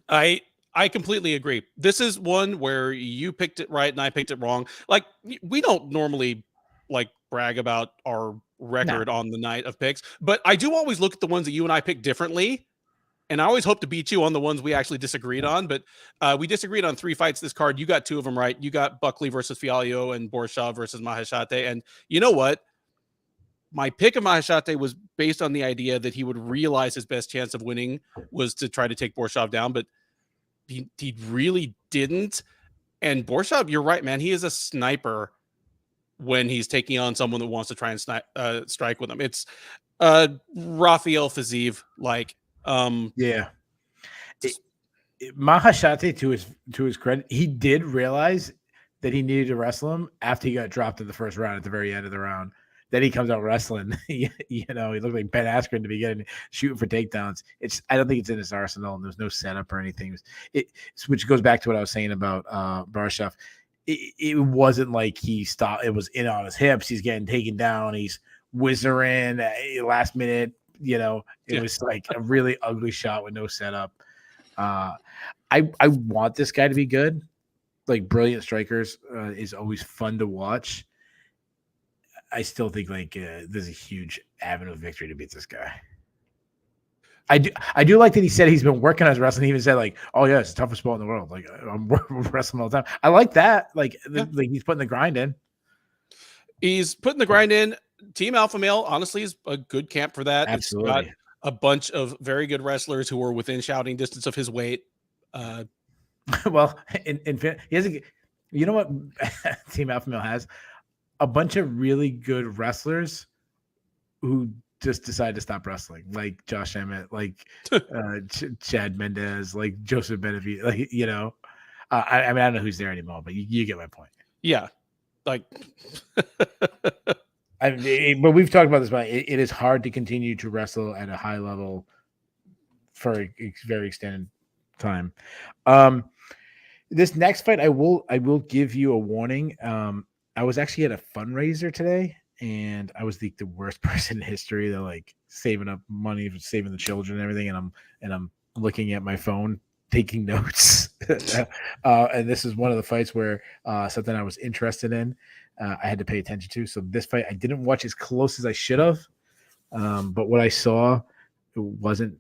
I completely agree. This is one where you picked it right and I picked it wrong. Like we don't normally like brag about our record on the night of picks, but I do always look at the ones that you and I pick differently. And I always hope to beat you on the ones we actually disagreed on, but we disagreed on 3 fights this card. You got 2 of them right. You got Buckley versus Fialho and Borshaw versus Mahashate. And you know what? My pick of Mahashate was based on the idea that he would realize his best chance of winning was to try to take Borshaw down, but he really didn't. And Borshaw, you're right, man. He is a sniper when he's taking on someone that wants to try and strike with him. It's Rafael Fiziev like. Mahashate, to his credit, he did realize that he needed to wrestle him after he got dropped in the first round at the very end of the round. Then he comes out wrestling. He looked like Ben Askren to be shooting for takedowns. I don't think it's in his arsenal, and there's no setup or anything. Which goes back to what I was saying about Barshev. It wasn't like he stopped. It was in on his hips. He's getting taken down. He's whizzing last minute. It was like a really ugly shot with no setup. I want this guy to be good. Like brilliant strikers is always fun to watch. I still think there's a huge avenue of victory to beat this guy. I do like that he said he's been working on his wrestling. He even said like, "Oh yeah, it's the toughest sport in the world. Like I'm wrestling all the time." I like that. Like he's putting the grind in. He's putting the grind in. Team Alpha Male, honestly, is a good camp for that. Absolutely. It's got a bunch of very good wrestlers who are within shouting distance of his weight. Well, he has you know what Team Alpha Male has? A bunch of really good wrestlers who just decide to stop wrestling, like Josh Emmett, like Chad Mendez, like Joseph Benavidez, I mean, I don't know who's there anymore, but you get my point. Yeah. Like, but we've talked about this, but it is hard to continue to wrestle at a high level for a very extended time. This next fight, I will give you a warning. I was actually at a fundraiser today, and I was the worst person in history. They're like saving up money for saving the children and everything, and I'm looking at my phone taking notes. And this is one of the fights where something I was interested in, I had to pay attention to. So this fight I didn't watch as close as I should have, but what I saw it wasn't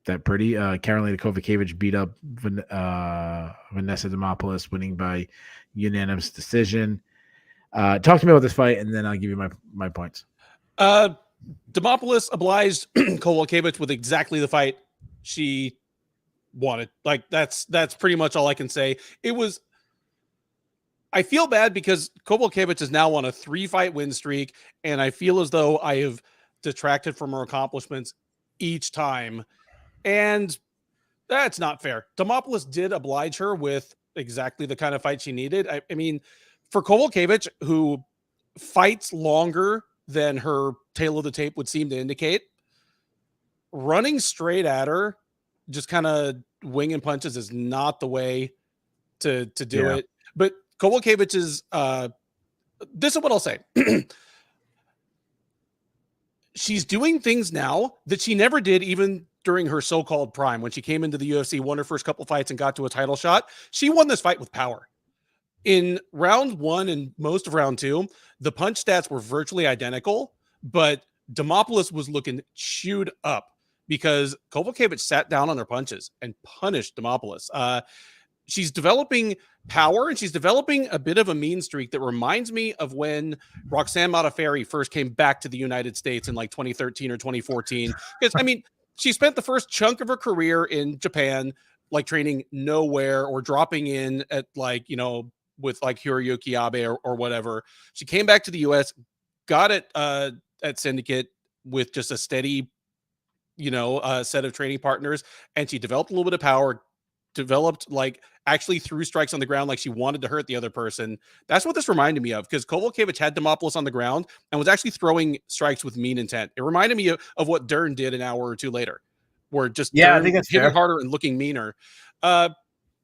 that pretty. Karolina Kovacevic beat up Vanessa Demopoulos, winning by unanimous decision. Talk to me about this fight, and then I'll give you my points. Demopoulos obliged Kowalkiewicz with exactly the fight she wanted. Like that's pretty much all I can say. It was. I feel bad because Kowalkiewicz is now on a 3-fight win streak, and I feel as though I have detracted from her accomplishments each time, and that's not fair. Demopoulos did oblige her with exactly the kind of fight she needed. I mean, for Kowalkiewicz, who fights longer than her tail of the tape would seem to indicate, running straight at her, just kind of winging punches is not the way to do Yeah. it. But Kowalkiewicz is this is what I'll say. She's doing things now that she never did even during her so-called prime. When she came into the UFC, won her first couple fights and got to a title shot, she won this fight with power. In round 1 and most of round 2, the punch stats were virtually identical, but Demopoulos was looking chewed up because Kowalkiewicz sat down on her punches and punished Demopoulos. She's developing power, and she's developing a bit of a mean streak that reminds me of when Roxanne Modafferi first came back to the United States in like 2013 or 2014. Because I mean, she spent the first chunk of her career in Japan, like training nowhere or dropping in at like, you know, with like Hiroyuki Abe or whatever. She came back to the US, got it at Syndicate with just a steady, you know, set of training partners, and she developed a little bit of power, developed like actually threw strikes on the ground like she wanted to hurt the other person. That's what this reminded me of, because Kowalkiewicz had Demopoulos on the ground and was actually throwing strikes with mean intent. It reminded me of what Dern did an hour or two later, where just Yeah, I Dern think that's hitting fair. harder and looking meaner. I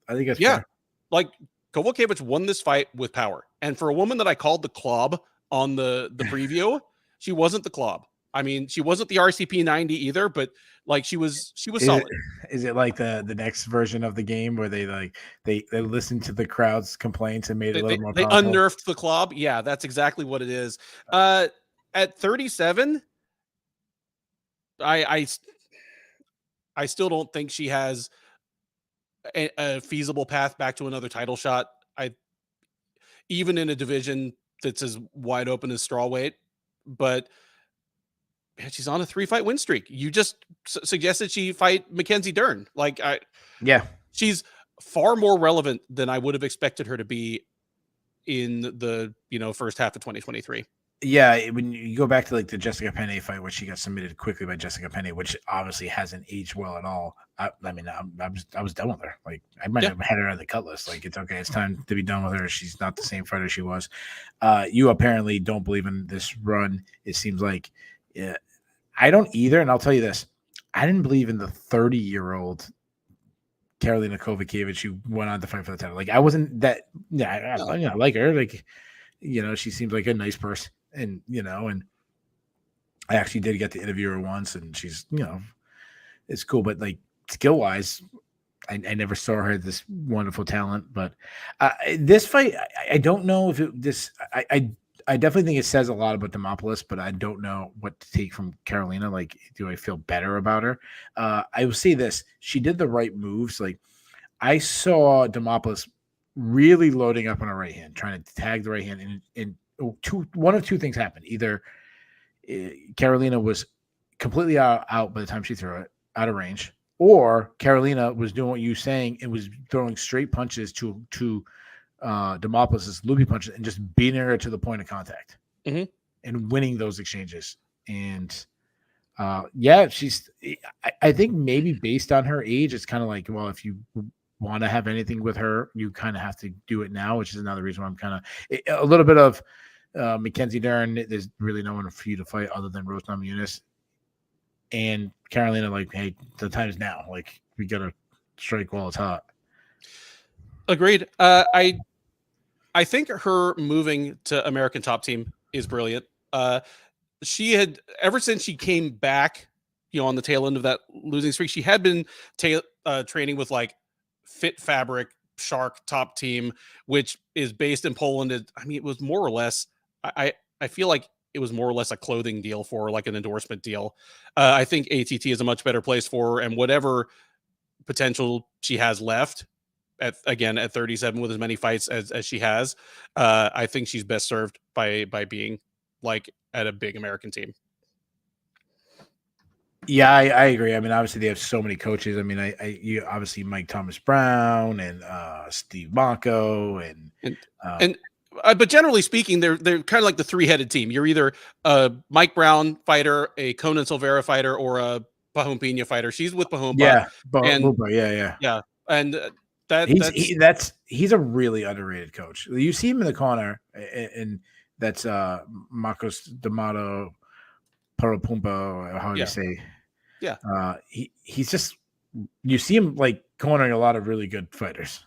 think that's Yeah, fair. like Kowalkiewicz won this fight with power. And for a woman that I called the clob on the preview, she wasn't the clob. I mean, she wasn't the RCP 90 either, but like she was solid. Is it like the next version of the game where they like they listened to the crowd's complaints and made it a little more They powerful? unnerfed the clob. Yeah, that's exactly what it is. At 37, I I I still don't think she has a feasible path back to another title shot. I even in a division that's as wide open as strawweight, but man, she's on a 3-fight win streak. You just suggested she fight Mackenzie Dern. Like Yeah. she's far more relevant than I would have expected her to be in the, you know, first half of 2023. Yeah, when you go back to like the Jessica Penne fight where she got submitted quickly by Jessica Penne, which obviously hasn't aged well at all. I mean, I was done with her. Like I might Yeah. have had her on the cut list. Like it's okay, it's time to be done with her. She's not the same fighter she was. You apparently don't believe in this run. It seems like I don't either, and I'll tell you this: I didn't believe in the 30-year-old Karolina Kowalkiewicz who went on to fight for the title. Like I wasn't that. Yeah, I like her. Like she seems like a nice person. And and I actually did get to interview her once, and she's it's cool, but like skill wise, I never saw her this wonderful talent. But this fight, I don't know if I definitely think it says a lot about Demopoulos, but I don't know what to take from Carolina. Like, do I feel better about her? I will say this: she did the right moves. Like I saw Demopoulos really loading up on her right hand, trying to tag the right hand, and one of two things happened. Either Carolina was completely out by the time she threw it, out of range, or Carolina was doing what you saying and was throwing straight punches to Demopoulos' loopy punches and just beating her to the point of contact and winning those exchanges. And she's. I think maybe based on her age, it's kind of like, well, if you want to have anything with her, you kind of have to do it now, which is another reason why I'm kind of a little bit of Mackenzie Dern. There's really no one for you to fight other than Rose Namajunas and Carolina. Like, hey, the time's now. Like, we gotta strike while it's hot. Agreed. I think her moving to American Top Team is brilliant. She had ever since she came back, you know, on the tail end of that losing streak, she had been training with like Fit Fabric Shark Top Team, which is based in Poland. I mean, it was more or less. I feel like it was more or less a clothing deal for her, like an endorsement deal. I think ATT is a much better place for her, and whatever potential she has left at 37 with as many fights as she has, I think she's best served by being like at a big American team. Yeah, I agree. I mean, obviously they have so many coaches. I mean, you obviously Mike Thomas Brown and Steve Bonko and And uh, and but generally speaking, they're kind of like the three-headed team. You're either a Mike Brown fighter, a Conan Silveira fighter, or a Pahom Pena fighter. She's with Pahompa, yeah, but and yeah. yeah, and that's He's a really underrated coach. You see him in the corner, and that's Marcos D'Amato Parapumpa, or how do you yeah, say? yeah. He's just you see him like cornering a lot of really good fighters.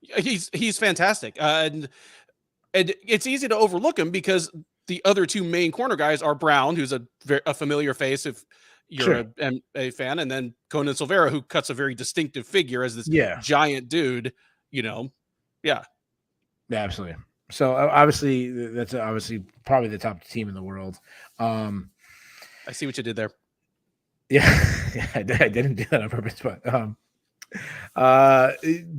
He's fantastic, and it's easy to overlook him because the other two main corner guys are Brown, who's a familiar face if you're Sure. a MMA fan, and then Conan Silveira, who cuts a very distinctive figure as this Yeah. giant dude. You know, yeah. Yeah, absolutely. So obviously that's obviously probably the top team in the world. I see what you did there. Yeah, yeah, I didn't do that on purpose, but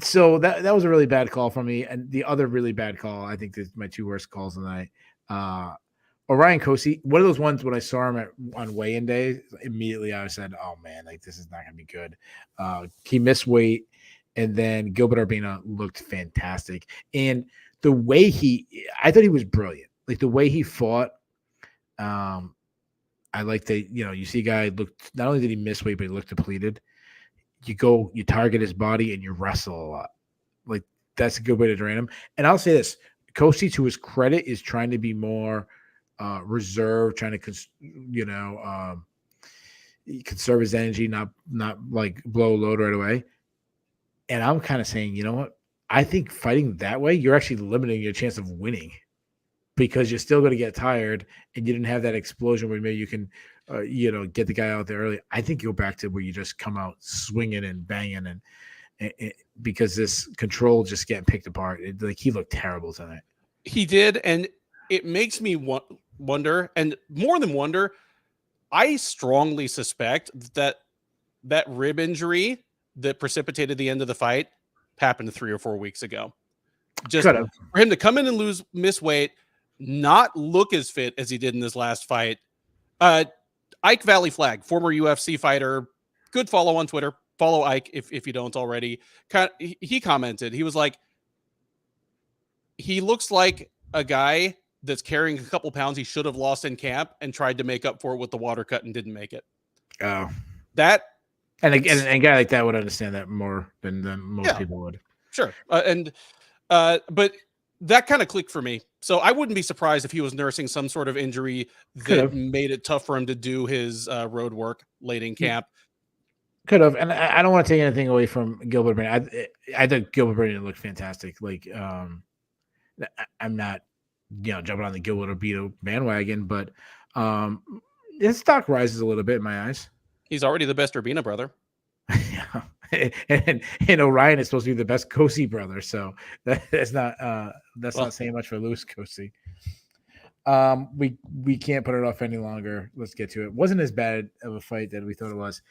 so that was a really bad call for me. And the other really bad call, I think, is my two worst calls of the night. Orion Kosi, one of those ones when I saw him on weigh-in day, immediately I said, "Oh man, like this is not gonna be good." He missed weight, and then Gilbert Urbina looked fantastic, and the way I thought he was brilliant. Like the way he fought. I like that, you see a guy looked, not only did he miss weight, but he looked depleted. You target his body and you wrestle a lot. Like that's a good way to drain him. And I'll say this, Kosi, to his credit, is trying to be more reserved, trying to, conserve his energy, not like blow a load right away. And I'm kind of saying, you know what? I think fighting that way, you're actually limiting your chance of winning because you're still going to get tired and you didn't have that explosion where maybe you can, get the guy out there early. I think you'll back to where you just come out swinging and banging and because this control just getting picked apart. Like he looked terrible tonight. He did, and it makes me wonder, and more than wonder, I strongly suspect that rib injury that precipitated the end of the fight happened 3 or 4 weeks ago. Just Could have. for him to come in and miss weight, not look as fit as he did in his last fight. Ike Valley Flag, former UFC fighter, good follow on Twitter. Follow Ike if you don't already. He commented, he was like, he looks like a guy that's carrying a couple pounds he should have lost in camp and tried to make up for it with the water cut and didn't make it. Oh, that and a guy like that would understand that more than most people would. Sure, but that kind of clicked for me. So I wouldn't be surprised if he was nursing some sort of injury that made it tough for him to do his road work late in camp. Could have, and I don't want to take anything away from Gilbert Brennan. I think Gilbert Brennan looked fantastic. Like, I'm not, jumping on the Gilbert Urbina bandwagon, but his stock rises a little bit in my eyes. He's already the best Urbina brother. Yeah, and Orion is supposed to be the best Kosi brother, so that's not not saying much for Louis Kosi. We can't put it off any longer. Let's get to it. Wasn't as bad of a fight that we thought it was.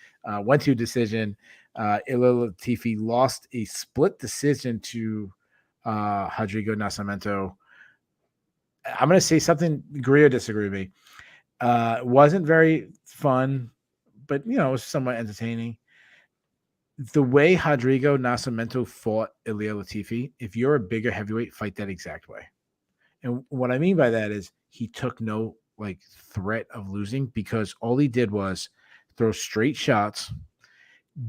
Went to decision. Ilir Latifi lost a split decision to Rodrigo Nascimento. I'm going to say something. Agree or disagree with me. It wasn't very fun, but it was somewhat entertaining. The way Rodrigo Nascimento fought Ilir Latifi, if you're a bigger heavyweight, fight that exact way. And what I mean by that is he took no threat of losing because all he did was throw straight shots.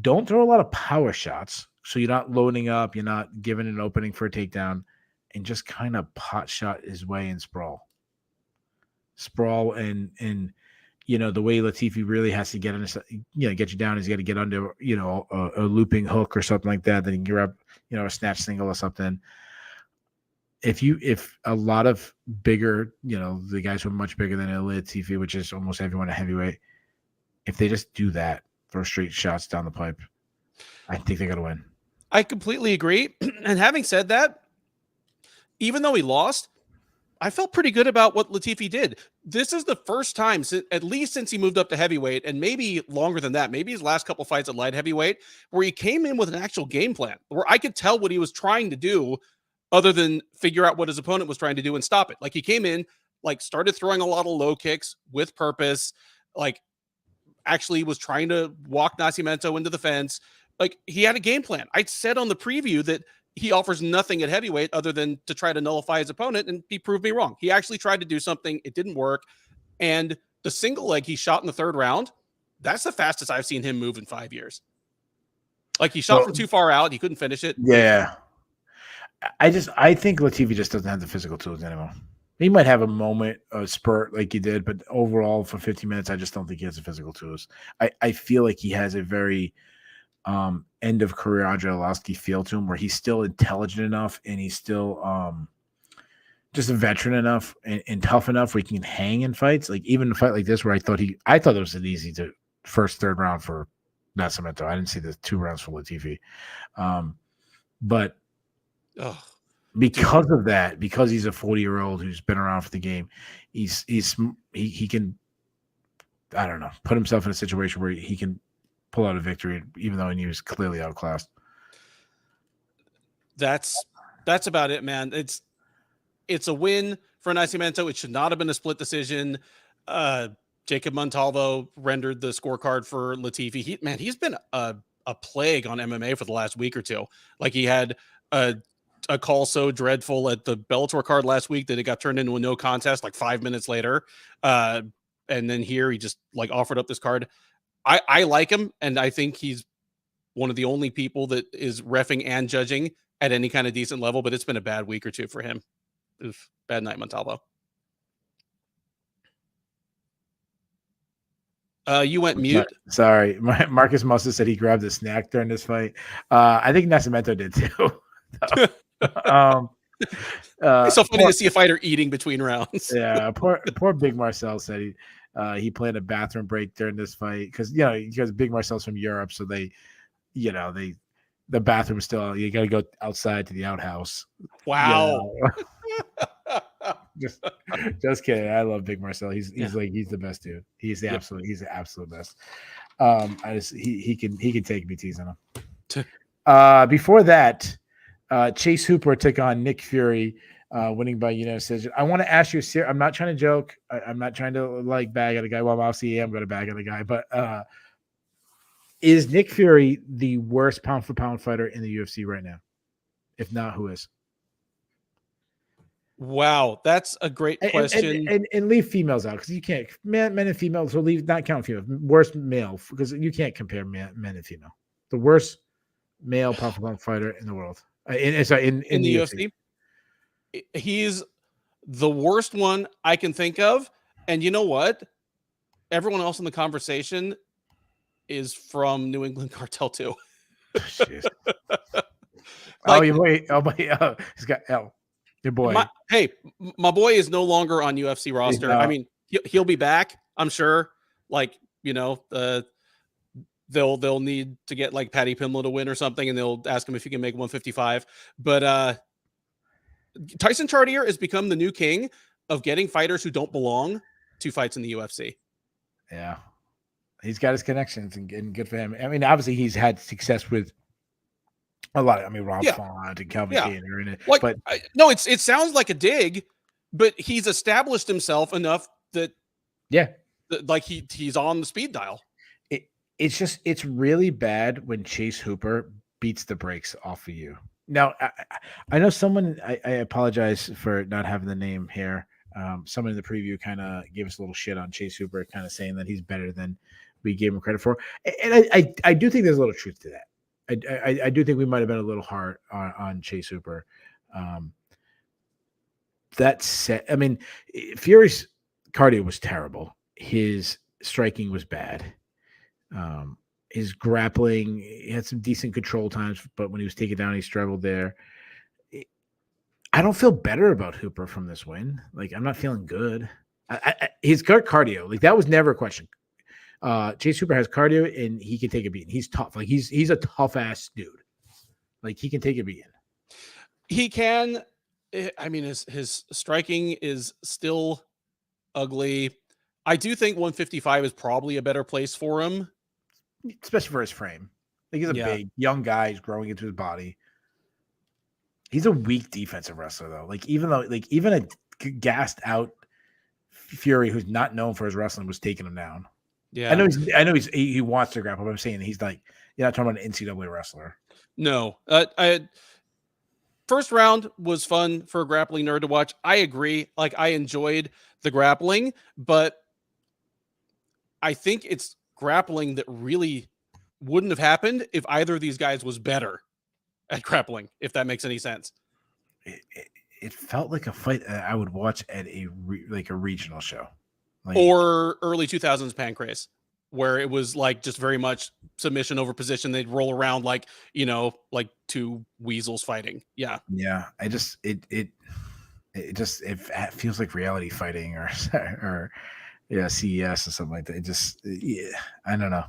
Don't throw a lot of power shots. So you're not loading up. You're not giving an opening for a takedown and just kind of pot shot his way in sprawl. And the way Latifi really has to get get you down is you got to get under, a looping hook or something like that. Then you grab, a snatch single or something. If a lot of bigger, the guys who are much bigger than Ilir Latifi, which is almost everyone a heavyweight, if they just do that, throw straight shots down the pipe, I think they're going to win. I completely agree. And having said that, even though he lost, I felt pretty good about what Latifi did. This is the first time, at least since he moved up to heavyweight, and maybe longer than that, maybe his last couple fights at light heavyweight, where he came in with an actual game plan, where I could tell what he was trying to do other than figure out what his opponent was trying to do and stop it. Like he came in, started throwing a lot of low kicks with purpose, actually was trying to walk Nascimento into the fence. Like, he had a game plan. I said on the preview that he offers nothing at heavyweight other than to try to nullify his opponent, and he proved me wrong. He actually tried to do something. It didn't work. And the single leg he shot in the third round, that's the fastest I've seen him move in 5 years. Like, he shot from too far out. He couldn't finish it. Yeah. I think Latifi just doesn't have the physical tools anymore. He might have a moment, a spurt like he did, but overall for 15 minutes, I just don't think he has the physical tools. I feel like he has a very end of career Andre Arlovski feel to him, where he's still intelligent enough and he's still just a veteran enough and tough enough where he can hang in fights. Like even a fight like this, where I thought it was an easy first, third round for Nascimento. I didn't see the 2 rounds for Latifi, but. Because of that, because he's a 40-year-old who's been around for the game, he can, I don't know, put himself in a situation where he can pull out a victory, even though he was clearly outclassed. That's about it, man. It's a win for Nascimento. It should not have been a split decision. Jacob Montalvo rendered the scorecard for Latifi. He's been a plague on MMA for the last week or two. Like, he had a call so dreadful at the Bellator card last week that it got turned into a no contest like 5 minutes later. And then here he just like offered up this card. I like him, and I think he's one of the only people that is reffing and judging at any kind of decent level, but it's been a bad week or two for him. Oof, bad night, Montalvo. You went mute. Sorry. Marcus Musa said he grabbed a snack during this fight. I think Nascimento did too. It's so funny to see a fighter eating between rounds. Yeah, poor Big Marcel said he planned a bathroom break during this fight because Big Marcel's from Europe, so the bathroom is still, you got to go outside to the outhouse. Wow. Just kidding. I love Big Marcel. He's the best dude. He's the absolute best. He can take me teasing him. Before that, Chase Hooper took on Nick Fury, winning by unanimous decision. I want to ask you, I'm not trying to joke. I'm not trying to bag at a guy. Well, obviously I'm going to bag at a guy, but is Nick Fury the worst pound for pound fighter in the UFC right now? If not, who is? Wow, that's a great question. And leave females out because you can't. Men and females, so not count females. Worst male, because you can't compare men and female. The worst male pound for pound fighter in the world. In the UFC. He's the worst one I can think of. And you know what? Everyone else in the conversation is from New England Cartel too. He's got L. Your boy. My boy is no longer on UFC roster. I mean, he'll be back, I'm sure. They'll need to get like Patty Pimlo to win or something, and they'll ask him if he can make 155. But Tyson Chartier has become the new king of getting fighters who don't belong to fights in the UFC. Yeah. He's got his connections and good for him. I mean, obviously he's had success with a lot. Rob Font and Calvin Kattar. It sounds like a dig, but he's established himself enough that he's on the speed dial. It's really bad when Chase Hooper beats the brakes off of you. Now, I know someone, I apologize for not having the name here. Someone in the preview kind of gave us a little shit on Chase Hooper, kind of saying that he's better than we gave him credit for. And I do think there's a little truth to that. I do think we might have been a little hard on Chase Hooper. That said, Fury's cardio was terrible. His striking was bad. His grappling, he had some decent control times, but when he was taken down, he struggled there. I don't feel better about Hooper from this win. I'm not feeling good. He's got cardio. That was never a question. Chase Hooper has cardio and he can take a beating. He's tough. He's a tough ass dude. He can take a beating. He can. His striking is still ugly. I do think 155 is probably a better place for him, especially for his frame. He's a big young guy. He's growing into his body. He's a weak defensive wrestler, though. Even a gassed out Fury who's not known for his wrestling was taking him down. I Yeah. know he wants to grapple, but I'm saying he's like, you're not talking about an NCAA wrestler. No. First round was fun for a grappling nerd to watch. I agree. Like, I enjoyed the grappling, but I think it's grappling that really wouldn't have happened if either of these guys was better at grappling, if that makes any sense. It felt like a fight I would watch at a regional show, or early 2000s Pancrase, where it was like just very much submission over position. They'd roll around like, like two weasels fighting. Yeah. Yeah. It feels like reality fighting or CES or something like that. I don't know.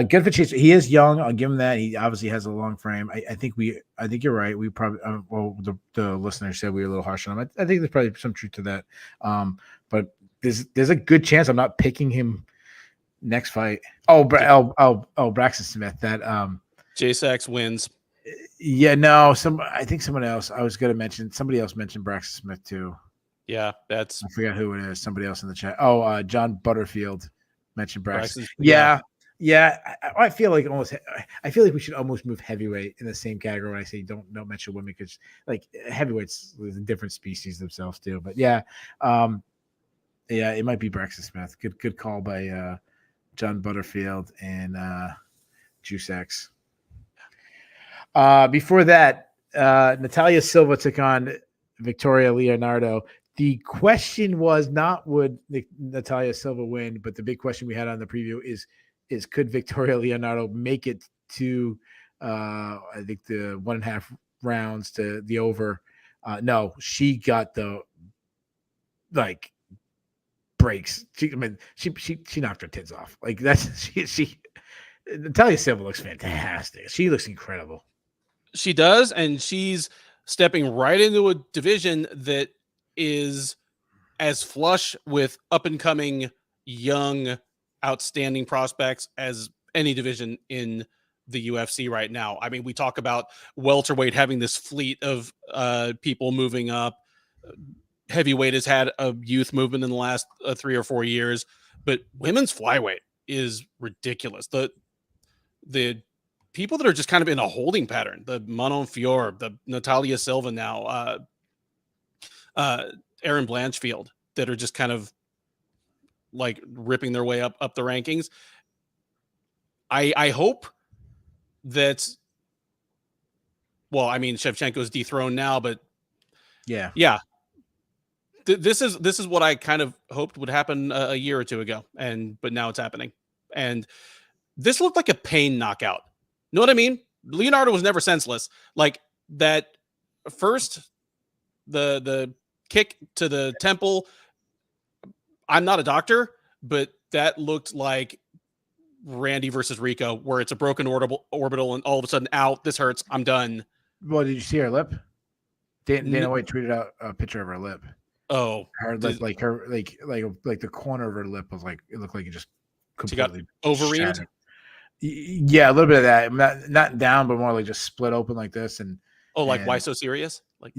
Good for Chase. He is young. I'll give him that. He obviously has a long frame. I think you're right. We probably, the listener said we were a little harsh on him. I think there's probably some truth to that. But there's a good chance I'm not picking him next fight. Braxton Smith. That J-Sax wins. Yeah, no. I think someone else. I was going to mention somebody else mentioned Braxton Smith too. Yeah, I forgot who it is. Somebody else in the chat. Oh, John Butterfield mentioned Braxton. Yeah. I feel like we should almost move heavyweight in the same category when I say don't mention women, because like heavyweights is a different species themselves too. But it might be Braxton Smith. Good call by John Butterfield and Juicex. Before that, Natalia Silva took on Victoria Leonardo. The question was not would Natalia Silva win, but the big question we had on the preview is could Victoria Leonardo make it to I think the 1.5 rounds to the over. No, she got the breaks. She knocked her tits off. Like that's she Natalia Silva looks fantastic. She looks incredible. She does, and she's stepping right into a division that is as flush with up and coming young outstanding prospects as any division in the UFC right now. I mean, we talk about welterweight having this fleet of people moving up. Heavyweight has had a youth movement in the last 3 or 4 years, but women's flyweight is ridiculous. The people that are just kind of in a holding pattern, the Manon Fior, the Natalia Silva now, Erin Blanchfield, that are just kind of like ripping their way up the rankings. I hope that, well, I mean, Shevchenko's dethroned now, but yeah. This is what I kind of hoped would happen a year or two ago, but now it's happening. And this looked like a pain knockout. Know what I mean? Leonardo was never senseless. Like that first, the kick to the temple. I'm not a doctor, but that looked like Randy versus Rico, where it's a broken orbital and all of a sudden, out, this hurts, I'm done. Well, did you see her lip? Dana White tweeted out a picture of her lip. Oh, her lip, like the corner of her lip was like, it looked like it just completely overreamed. Yeah, a little bit of that. Not down, but more like just split open like this. And why so serious? Like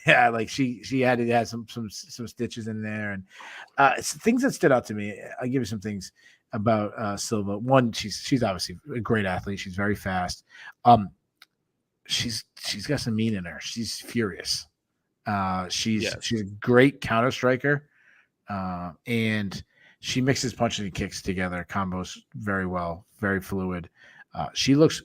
like she had to have some stitches in there, and things that stood out to me. I'll give you some things about Silva. One, she's obviously a great athlete. She's very fast. She's got some mean in her. She's furious. She's a great counter striker, and she mixes punches and kicks together, combos very well, very fluid. She looks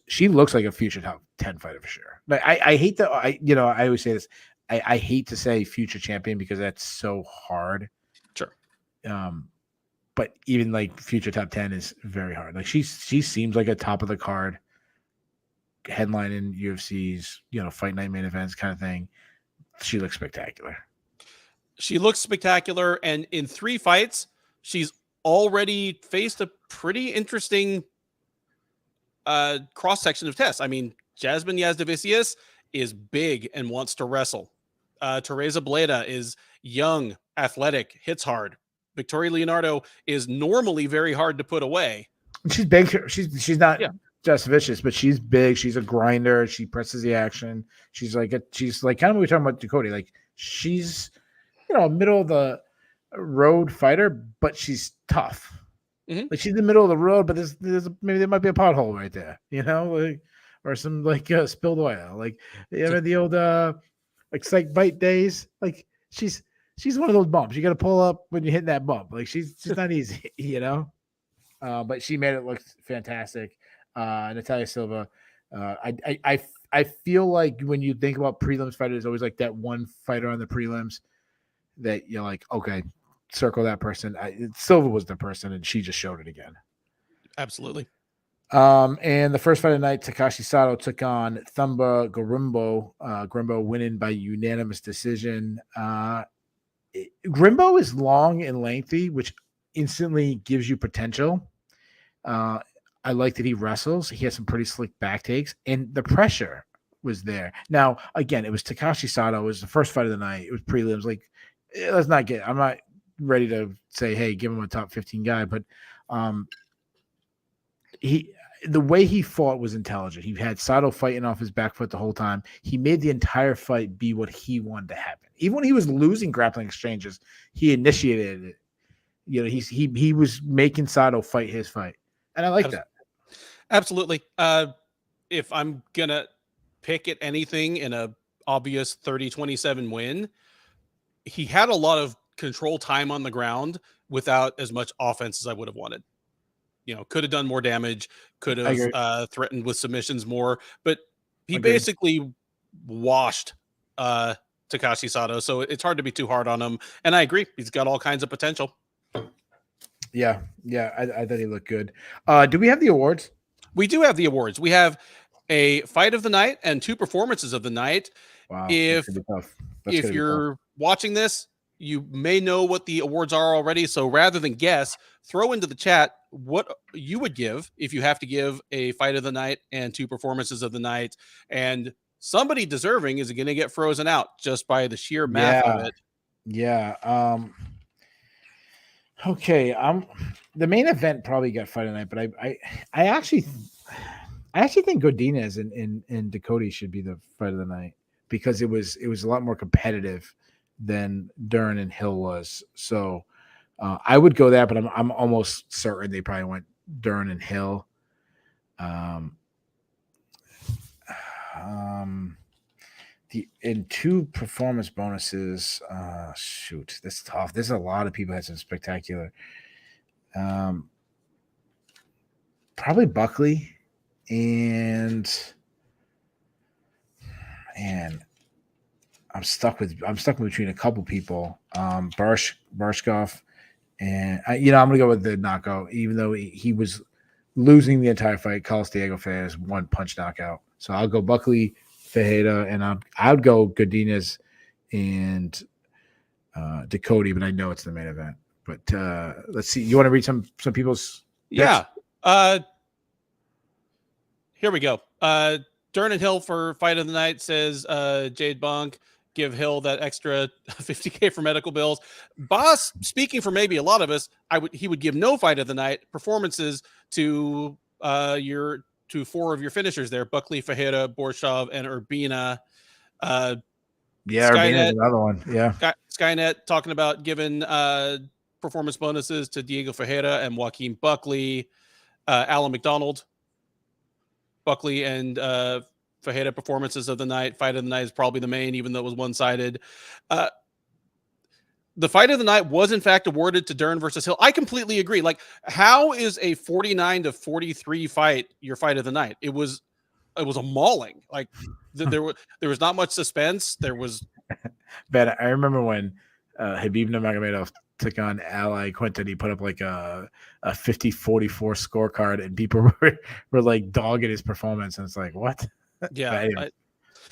like a future top 10 fighter for sure. But I hate that. I always say this. I hate to say future champion because that's so hard. Sure. But even like future top 10 is very hard. Like she seems like a top of the card, headlining UFC's, fight night main events kind of thing. She looks spectacular. And in 3 fights, she's already faced a pretty interesting cross section of tests. I mean, Jasmine Yazdavicius is big and wants to wrestle. Teresa Bleda is young, athletic, hits hard. Victoria Leonardo is normally very hard to put away. She's big. She's not just vicious, but she's big. She's a grinder. She presses the action. She's like kind of what we were talking about Ducote. Like she's, a middle of the road fighter, but she's tough. Mhm. Like she's in the middle of the road, but maybe there might be a pothole right there, like, or some like spilled oil. Like you remember the old like psych bite days. Like she's one of those bumps. You got to pull up when you're hitting that bump. Like she's not easy, but she made it look fantastic. Natalia Silva. I feel like when you think about prelims fighters, there's always like that one fighter on the prelims that you're like, okay, circle that person. Silva was the person, and she just showed it again. Absolutely. And the first fight of the night, Takashi Sato took on Thumba Grimbo. Grimbo winning by unanimous decision. Grimbo is long and lengthy, which instantly gives you potential. I like that he wrestles. He has some pretty slick back takes, and the pressure was there. Now, again, it was Takashi Sato. It was the first fight of the night. It was prelims. Like, let's not get. I'm not ready to say, hey, give him a top 15 guy, but the way he fought was intelligent. He had Sato fighting off his back foot the whole time. He made the entire fight be what he wanted to happen. Even when he was losing grappling exchanges, he initiated it. He was making Sato fight his fight, and I like that. Absolutely. If I'm gonna pick at anything in a obvious 30-27 win, he had a lot of control time on the ground without as much offense as I would have wanted. Could have done more damage, could have threatened with submissions more, but he basically washed Takashi Sato. So it's hard to be too hard on him. And I agree. He's got all kinds of potential. Yeah. I thought he looked good. Do we have the awards? We do have the awards. We have a fight of the night and 2 performances of the night. Wow. If you're watching this, you may know what the awards are already. So rather than guess, throw into the chat what you would give if you have to give a fight of the night and 2 performances of the night. And somebody deserving is going to get frozen out just by the sheer math of it. Yeah. Okay. The main event probably got fight of the night, but I actually think Godinez and Dakota should be the fight of the night because it was a lot more competitive than Dern and Hill was. So I would go there, but I'm almost certain they probably went Dern and Hill. In 2 performance bonuses. Shoot, this is tough. There's a lot of people had some spectacular. Probably Buckley and I'm stuck between a couple people. Barshkov, and I'm gonna go with the knockout, even though he was losing the entire fight. Carlos Diego Ferreira's 1-punch knockout. So I'll go Buckley, Fajeda, and I'd go Godinez and Dakota, but I know it's the main event. But let's see. You want to read some people's picks? Yeah. Here we go. Dern and Hill for fight of the night says Jade Bunk, give Hill that extra $50K for medical bills. Boss, speaking for maybe a lot of us, he would give no fight of the night performances to 4 of your finishers there: Buckley, Fajeda, Borshov, and Urbina. Urbina's another one. Yeah. Skynet talking about giving performance bonuses to Diego Fajeda and Joaquin Buckley. Alan McDonald, Buckley and Fajeda performances of the night. Fight of the night is probably the main, even though it was one-sided. The fight of the night was in fact awarded to Dern versus Hill. I completely agree. Like, how is a 49-43 fight your fight of the night? It was a mauling. Like there was not much suspense. There was. Ben, I remember when Habib Nurmagomedov took on Ally Quinton. He put up like a 50-44 scorecard, and people were like dogging his performance, and it's like, what? Yeah, anyway,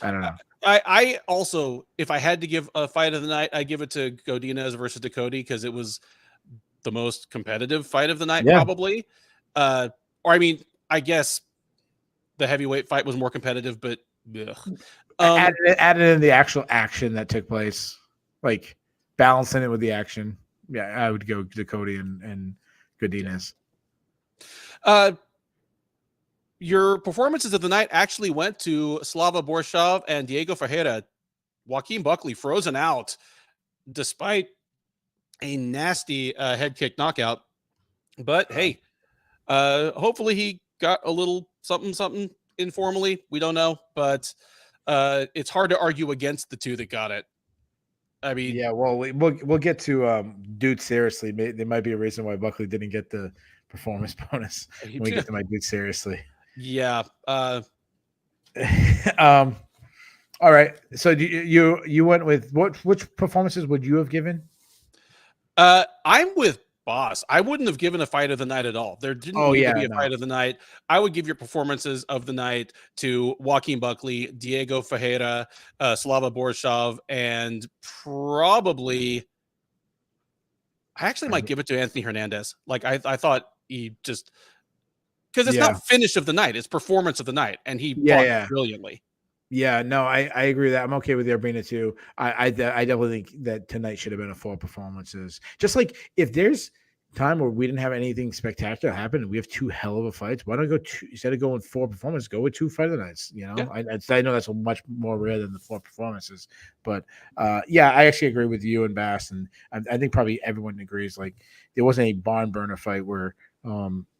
I don't know. I also, if I had to give a fight of the night, I'd give it to Godinez versus Dakota because it was the most competitive fight of the night, probably. Or I mean, I guess the heavyweight fight was more competitive, but added in the actual action that took place, like balancing it with the action. Yeah, I would go Dakota and Godinez. Your performances of the night actually went to Slava Borshov and Diego Fajeda. Joaquin Buckley frozen out despite a nasty head kick knockout. But hey, hopefully he got a little something informally. We don't know, but it's hard to argue against the two that got it. I mean, Yeah, well, we'll get to dude seriously. There might be a reason why Buckley didn't get the performance bonus when we get to my dude seriously. yeah. All right. So you went with which performances would you have given? I'm with Boss. I wouldn't have given a fight of the night at all. There didn't Oh need to yeah, be a no. fight of the night. I would give your performances of the night to Joaquin Buckley, Diego Ferreira, Slava Borshov, and probably I actually might give it to Anthony Hernandez. Like I thought he just because it's Yeah. not finish of the night, it's performance of the night, and he Yeah, fought yeah. brilliantly. Yeah, no, I agree with that. I'm okay with Arena too. I definitely think that tonight should have been a 4 performances. Just like if there's time where we didn't have anything spectacular happen and we have two hell of a fights, why don't I go instead of going 4 performances, go with 2 fight of the nights? You know, Yeah. I know that's much more rare than the 4 performances, but yeah, I actually agree with you and Bass, and I think probably everyone agrees. Like there wasn't a barn burner fight where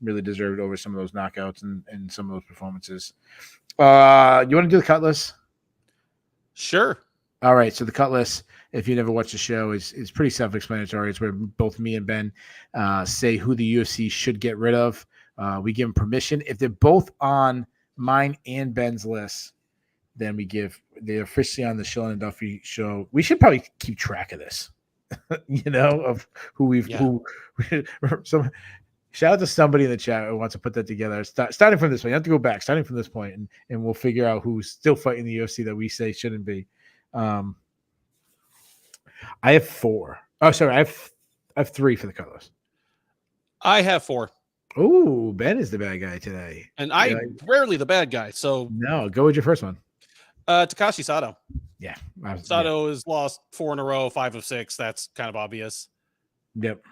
really deserved over some of those knockouts and some of those performances. You want to do the cut list? Sure. All right. So the cut list, if you never watched the show, is pretty self-explanatory. It's where both me and Ben say who the UFC should get rid of. We give them permission. If they're both on mine and Ben's list, then they're officially on the Shillan and Duffy show. We should probably keep track of this, of who who some. Shout out to somebody in the chat who wants to put that together. Starting from this point, you have to go back. Starting from this point, and we'll figure out who's still fighting the UFC that we say shouldn't be. I have 4. Oh, sorry, I have 3 for the colors. I have 4. Oh, Ben is the bad guy today, and I'm rarely the bad guy. So no, go with your first one. Takashi Sato. Yeah, Sato has lost 4 in a row, 5 of 6. That's kind of obvious. Yep.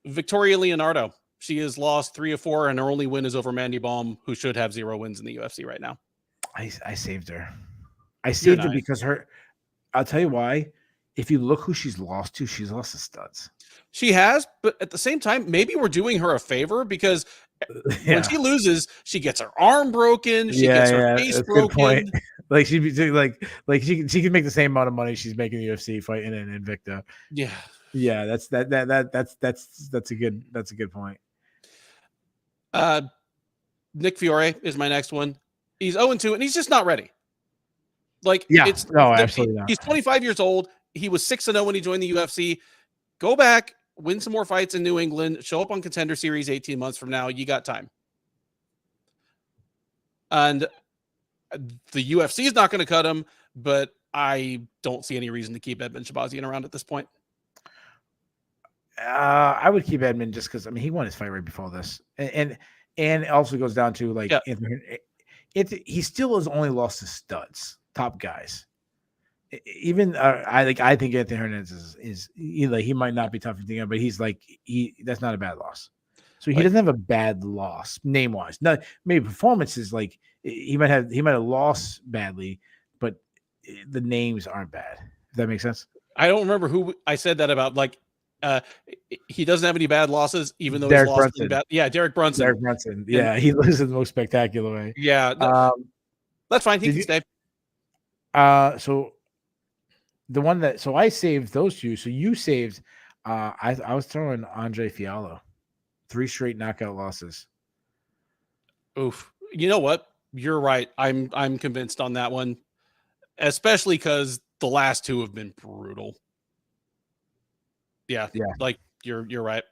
Victoria Leonardo. She has lost 3 of 4, and her only win is over Mandy Baum, who should have 0 wins in the UFC right now. I saved her. I saved her nice. because I'll tell you why. If you look who she's lost to studs. She has, but at the same time, maybe we're doing her a favor because when she loses, she gets her arm broken. She gets her face broken. Good point. Like she'd be like she can make the same amount of money she's making in the UFC fighting in Invicta. Yeah. Yeah, that's a good point. Nick Fiore is my next one. He's 0-2, and he's just not ready. Like, absolutely not. He's 25 years old. He was 6-0 when he joined the UFC. Go back, win some more fights in New England, show up on Contender Series 18 months from now. You got time. And the UFC is not going to cut him, but I don't see any reason to keep Edmund Shabazian around at this point. I would keep Edmund just because he won his fight right before this, and it also goes down to he still has only lost to studs, top guys. Even I think Anthony Hernandez is he might not be tough to think of, but that's not a bad loss. So he doesn't have a bad loss name wise. No, maybe performances like he might have lost badly, but the names aren't bad. If that makes sense. I don't remember who I said that about. He doesn't have any bad losses, even though Derek he's lost bad. Yeah, Derek Brunson. Derek Brunson. Yeah, he loses in the most spectacular way. Yeah, that's fine. He can stay. So the one I saved those 2. So you saved. I was throwing Andre Fiallo, 3 straight knockout losses. Oof. You know what? You're right. I'm convinced on that one, especially because the last 2 have been brutal. Yeah. Like you're right.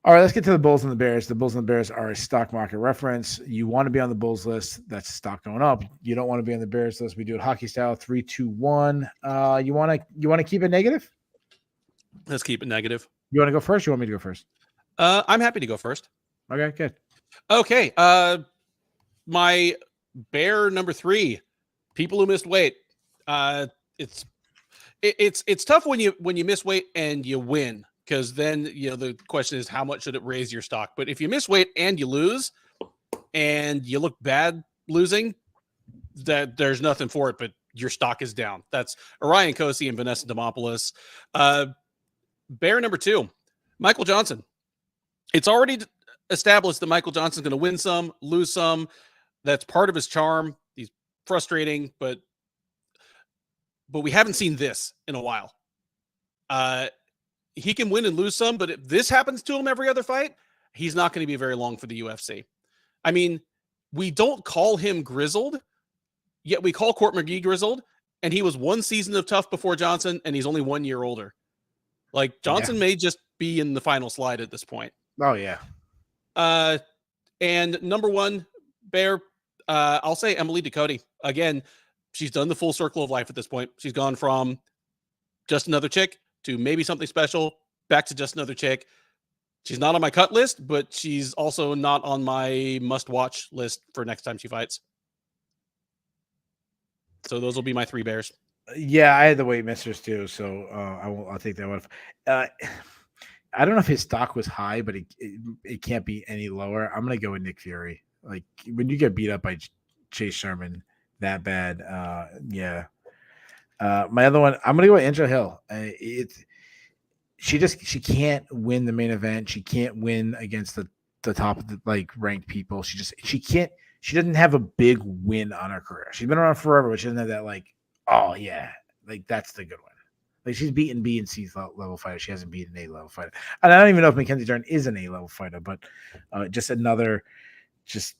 All right, let's get to the Bulls and the Bears. The Bulls and the Bears are a stock market reference. You want to be on the Bulls list, that's stock going up. You don't want to be on the Bears list. We do it hockey style, 3, 2, 1. You want to keep it negative? Let's keep it negative. You want to go first? Or you want me to go first? I'm happy to go first. Okay, good. Okay. My Bear number 3, people who missed weight. It's tough when you miss weight and you win, because then the question is how much should it raise your stock. But if you miss weight and you lose and you look bad losing, that there's nothing for it, but your stock is down. That's Orion Kosi and Vanessa Demopoulos. Bear number 2, Michael Johnson. It's already established that Michael Johnson's going to win some, lose some. That's part of his charm. He's frustrating, but we haven't seen this in a while. He can win and lose some, but if this happens to him every other fight, he's not going to be very long for the UFC. I mean, we don't call him grizzled, yet we call Court McGee grizzled, and he was one season of tough before Johnson, and he's only 1 year older. Like, Johnson may just be in the final slide at this point. Oh, yeah. And number one, Bear, I'll say Emily Ducote. Again, she's done the full circle of life at this point. She's gone from just another chick to maybe something special, back to just another chick. She's not on my cut list, but she's also not on my must-watch list for next time she fights. So those will be my 3 Bears. Yeah, I had the weight misters too, so I'll take that one. I don't know if his stock was high, but it can't be any lower. I'm gonna go with Nick Fury. Like, when you get beat up by Chase Sherman that bad, yeah. My other one, I'm gonna go with Angela Hill. She can't win the main event. She can't win against the top of the ranked people. She can't. She doesn't have a big win on her career. She's been around forever, but she doesn't have that oh yeah, that's the good one. Like, she's beaten B and C level fighter. She hasn't beaten an A level fighter. And I don't even know if Mackenzie Dern is an A level fighter, but just another. Just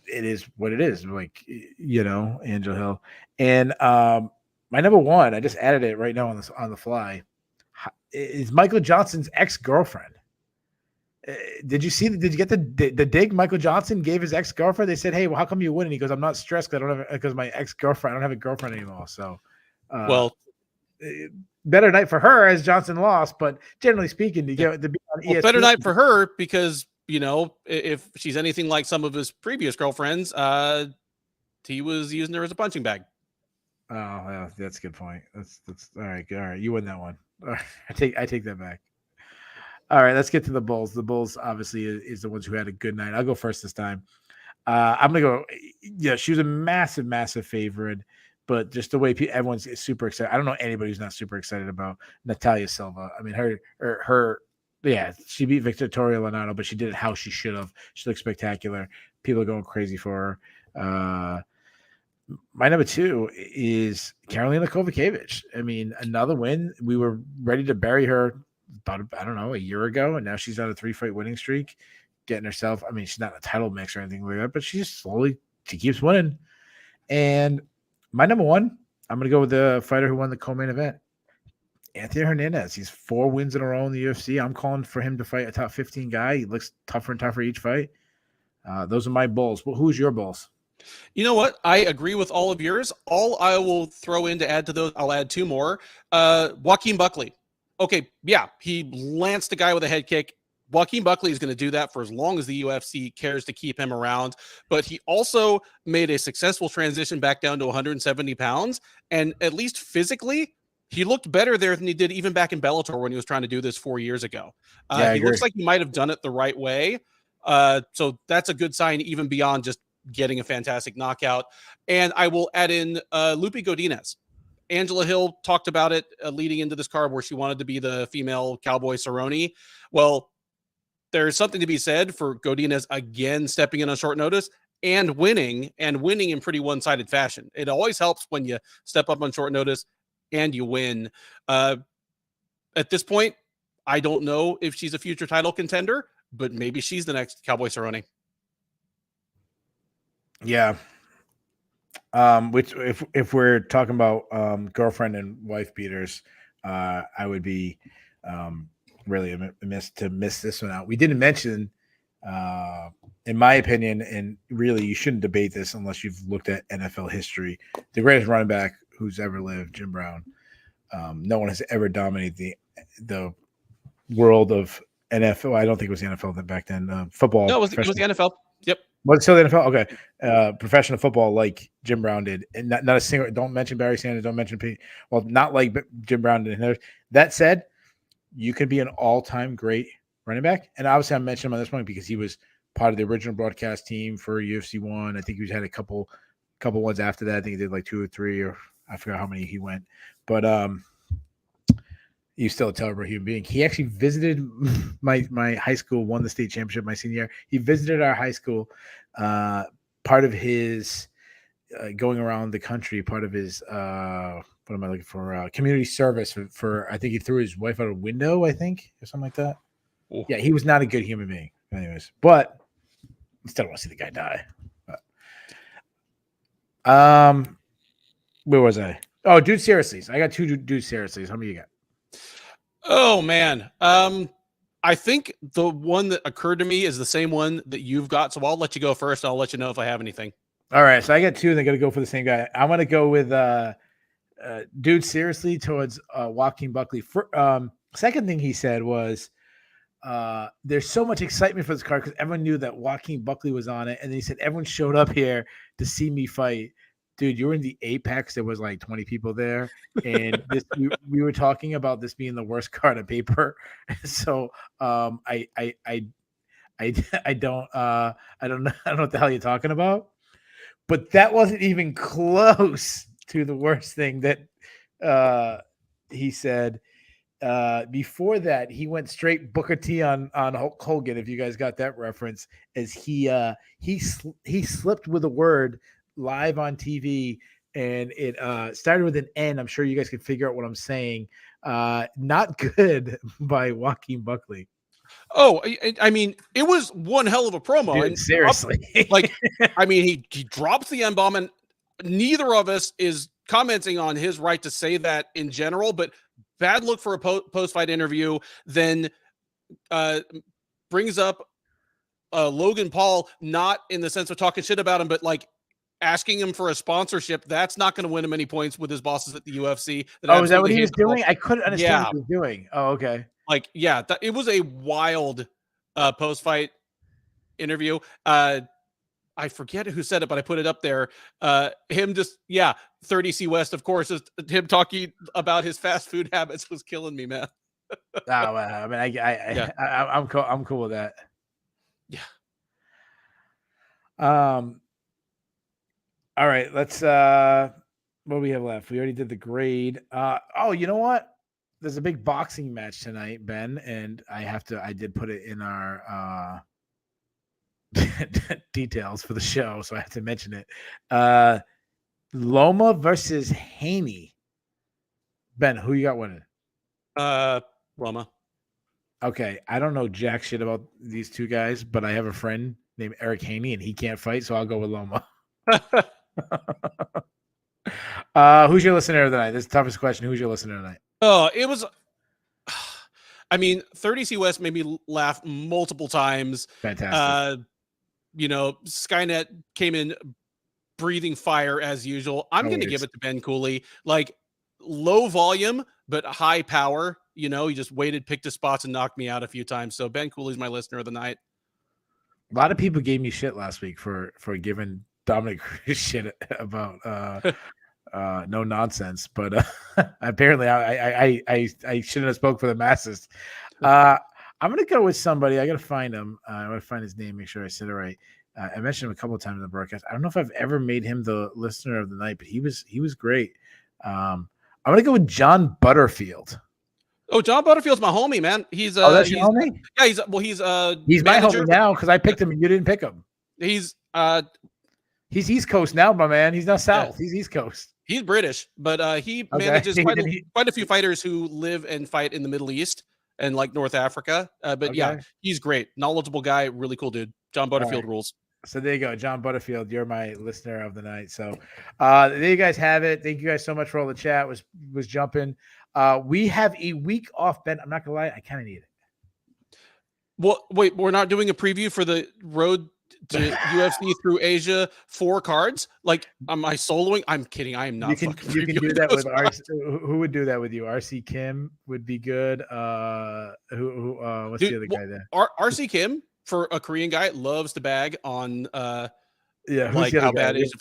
it is what it is. Like, Angela Hill. And my number one, I just added it right now on the fly, is Michael Johnson's ex-girlfriend. Did you get the dig Michael Johnson gave his ex-girlfriend? They said, "Hey, well, how come you win?" And he goes, "I'm not stressed because my ex-girlfriend, I don't have a girlfriend anymore." So, better night for her as Johnson lost, but generally speaking, to be on ESPN, better night for her because if she's anything like some of his previous girlfriends, he was using her as a punching bag. Oh, yeah, that's a good point. That's all right. All right, you win that one. I take that back. All right, let's get to the Bulls. The Bulls obviously is the ones who had a good night. I'll go first this time. I'm gonna go. Yeah, she was a massive, massive favorite, but just the way everyone's super excited. I don't know anybody who's not super excited about Natalia Silva. I mean, her. Yeah, she beat Victoria Lanano, but she did it how she should have. She looked spectacular. People are going crazy for her. My number 2 is Karolina Kovacevic. I mean, another win. We were ready to bury her about, I don't know, a year ago, and now she's on a 3-fight winning streak, getting herself. I mean, she's not in a title mix or anything like that, but she keeps winning. And my number 1, I'm going to go with the fighter who won the co-main event, Anthony Hernandez. He's 4 wins in a row in the UFC. I'm calling for him to fight a top 15 guy. He looks tougher and tougher each fight. Those are my Bulls. Well, who's your Bulls? You know what? I agree with all of yours. All I will throw in to add to those, I'll add 2 more. Joaquin Buckley. Okay, yeah, he lanced a guy with a head kick. Joaquin Buckley is going to do that for as long as the UFC cares to keep him around. But he also made a successful transition back down to 170 pounds. And at least physically, he looked better there than he did even back in Bellator when he was trying to do this 4 years ago. He looks like he might have done it the right way. So that's a good sign, even beyond just getting a fantastic knockout. And I will add in Lupe Godinez. Angela Hill talked about it leading into this card where she wanted to be the female Cowboy Cerrone. Well, there's something to be said for Godinez again stepping in on short notice and winning in pretty one-sided fashion. It always helps when you step up on short notice and you win. At this point, I don't know if she's a future title contender, but maybe she's the next Cowboy Cerrone. Yeah. Which if we're talking about girlfriend and wife beaters, I would be really amiss to miss this one out. We didn't mention, in my opinion, and really you shouldn't debate this unless you've looked at NFL history, the greatest running back who's ever lived, Jim Brown. No one has ever dominated the world of NFL. I don't think it was the NFL back then. Football. No, it was the NFL. Yep. Was it still the NFL? Okay. Professional football like Jim Brown did. And not a single, don't mention Barry Sanders, don't mention Pete. Well, not like Jim Brown did. That said, you can be an all-time great running back. And obviously I'm mentioning him on this one because he was part of the original broadcast team for UFC 1. I think he's had a couple ones after that. I think he did like 2 or 3, or I forgot how many he went. But He's still a terrible human being. He actually visited my high school, won the state championship my senior year. He visited our high school. Part of his going around the country, part of his what am I looking for? Community service for I think he threw his wife out a window, I think, or something like that. Ooh. Yeah, he was not a good human being. Anyways, but I still want to see the guy die. Where was I? Oh, dude, seriously. I got two dude seriously. How many you got? Oh man. I think the one that occurred to me is the same one that you've got. So I'll let you go first. I'll let you know if I have anything. All right. So I got two, and they're gonna go for the same guy. I want to go with dude seriously towards Joaquin Buckley. Second thing he said was there's so much excitement for this card because everyone knew that Joaquin Buckley was on it, and then he said everyone showed up here to see me fight. Dude, you were in the Apex. There was like 20 people there, and we were talking about this being the worst card of paper. So I don't know what the hell you're talking about, but that wasn't even close to the worst thing that he said. Before that, he went straight Booker T on Hulk Hogan. If you guys got that reference, as he slipped with a word live on TV, and it started with an N. I'm sure you guys can figure out what I'm saying. Not good by Joaquin Buckley. Oh, I mean, it was one hell of a promo. Dude, and seriously, I mean, he drops the N-bomb, and neither of us is commenting on his right to say that in general, but bad look for a post-fight interview. Then brings up Logan Paul, not in the sense of talking shit about him, but like asking him for a sponsorship. That's not going to win him any points with his bosses at the UFC. Is that what he was doing? I couldn't understand what he was doing. Oh, okay. Like, yeah, it was a wild post-fight interview. I forget who said it, but I put it up there. Him just, 30C West, of course, is him talking about his fast food habits was killing me, man. I mean, I'm cool. I'm cool with that. Yeah. All right, let's what do we have left? We already did the grade. You know what? There's a big boxing match tonight, Ben, and I did put it in our details for the show, so I have to mention it. Loma versus Haney. Ben, who you got winning? Loma. Okay, I don't know jack shit about these two guys, but I have a friend named Eric Haney, and he can't fight, so I'll go with Loma. Who's your listener tonight? This is the toughest question. Who's your listener tonight? Oh, it was. I mean, 30C West made me laugh multiple times. Fantastic. Skynet came in breathing fire as usual. I'm going to give it to Ben Cooley. Like, low volume, but high power. He just waited, picked his spots, and knocked me out a few times. So Ben Cooley's my listener of the night. A lot of people gave me shit last week for giving Dominic shit about no nonsense, but apparently I shouldn't have spoke for the masses. I'm gonna go with somebody. I gotta find him. I gotta find his name, make sure I said it right. I mentioned him a couple of times in the broadcast. I don't know if I've ever made him the listener of the night, but he was great. I'm gonna go with John Butterfield. Oh, John Butterfield's my homie, man. He's that's your homie? Yeah, he's my homie now because I picked him and you didn't pick him. He's East Coast now, my man. He's not South. Yeah. He's East Coast. He's British, but he manages quite a few fighters who live and fight in the Middle East and like North Africa. Yeah, he's great. Knowledgeable guy. Really cool dude. John Butterfield rules. So there you go. John Butterfield, you're my listener of the night. So there you guys have it. Thank you guys so much for all the chat. Was jumping. We have a week off, Ben. I'm not going to lie. I kind of need it. Well, wait, we're not doing a preview for the road to UFC through Asia 4 cards. Like, am I soloing? I'm kidding. I am not. You can do that with RC. Who would do that with you? RC Kim would be good. What's the other guy there? RC Kim, for a Korean guy, loves to bag on like how bad it is.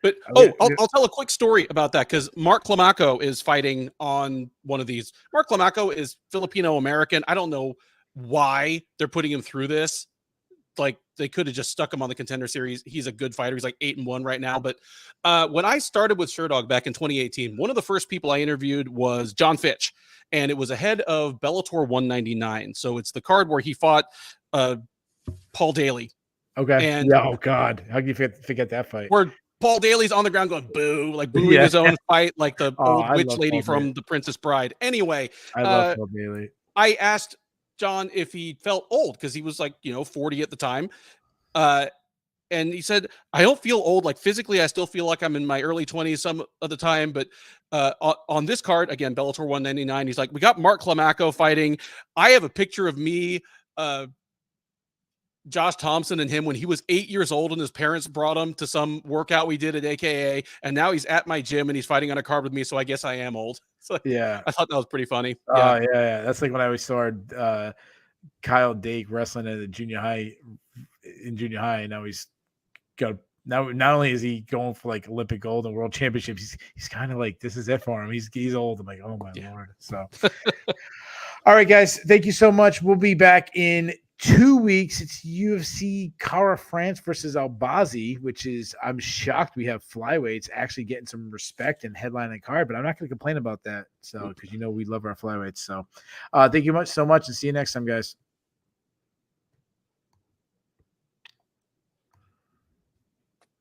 But I'll tell a quick story about that because Mark Climaco is fighting on one of these. Mark Climaco is Filipino American. I don't know why they're putting him through this. like they could have just stuck him on the Contender Series. He's a good fighter. He's like 8-1 right now. But when I started with Sherdog back in 2018, one of the first people I interviewed was John Fitch, and it was ahead of Bellator 199. So it's the card where he fought Paul Daly. Okay. And yeah, oh God, how can you forget that fight? Where Paul Daly's on the ground going boo, like booing his own fight, like the old I witch love lady Paul from Daly. The Princess Bride. Anyway, I love Paul Daly. I asked John if he felt old because he was like 40 at the time. And he said, I don't feel old. Like physically, I still feel like I'm in my early 20s some of the time. But on this card, again, Bellator 199, he's like, we got Mark Climaco fighting. I have a picture of me, Josh Thompson, and him when he was 8 years old and his parents brought him to some workout we did at AKA. And now he's at my gym and he's fighting on a card with me. So I guess I am old. So Yeah. I thought that was pretty funny. Oh, yeah. That's like when I always saw Kyle Dake wrestling at in junior high. And now he's got not only is he going for like Olympic gold and world championships, he's kind of like this is it for him. He's old. I'm like, oh my Lord. So all right, guys, thank you so much. We'll be back in 2 weeks. It's UFC Cara France versus Albazi, which is I'm shocked we have flyweights actually getting some respect and headlining card, but I'm not going to complain about that. So because we love our flyweights. So thank you so much and see you next time, guys.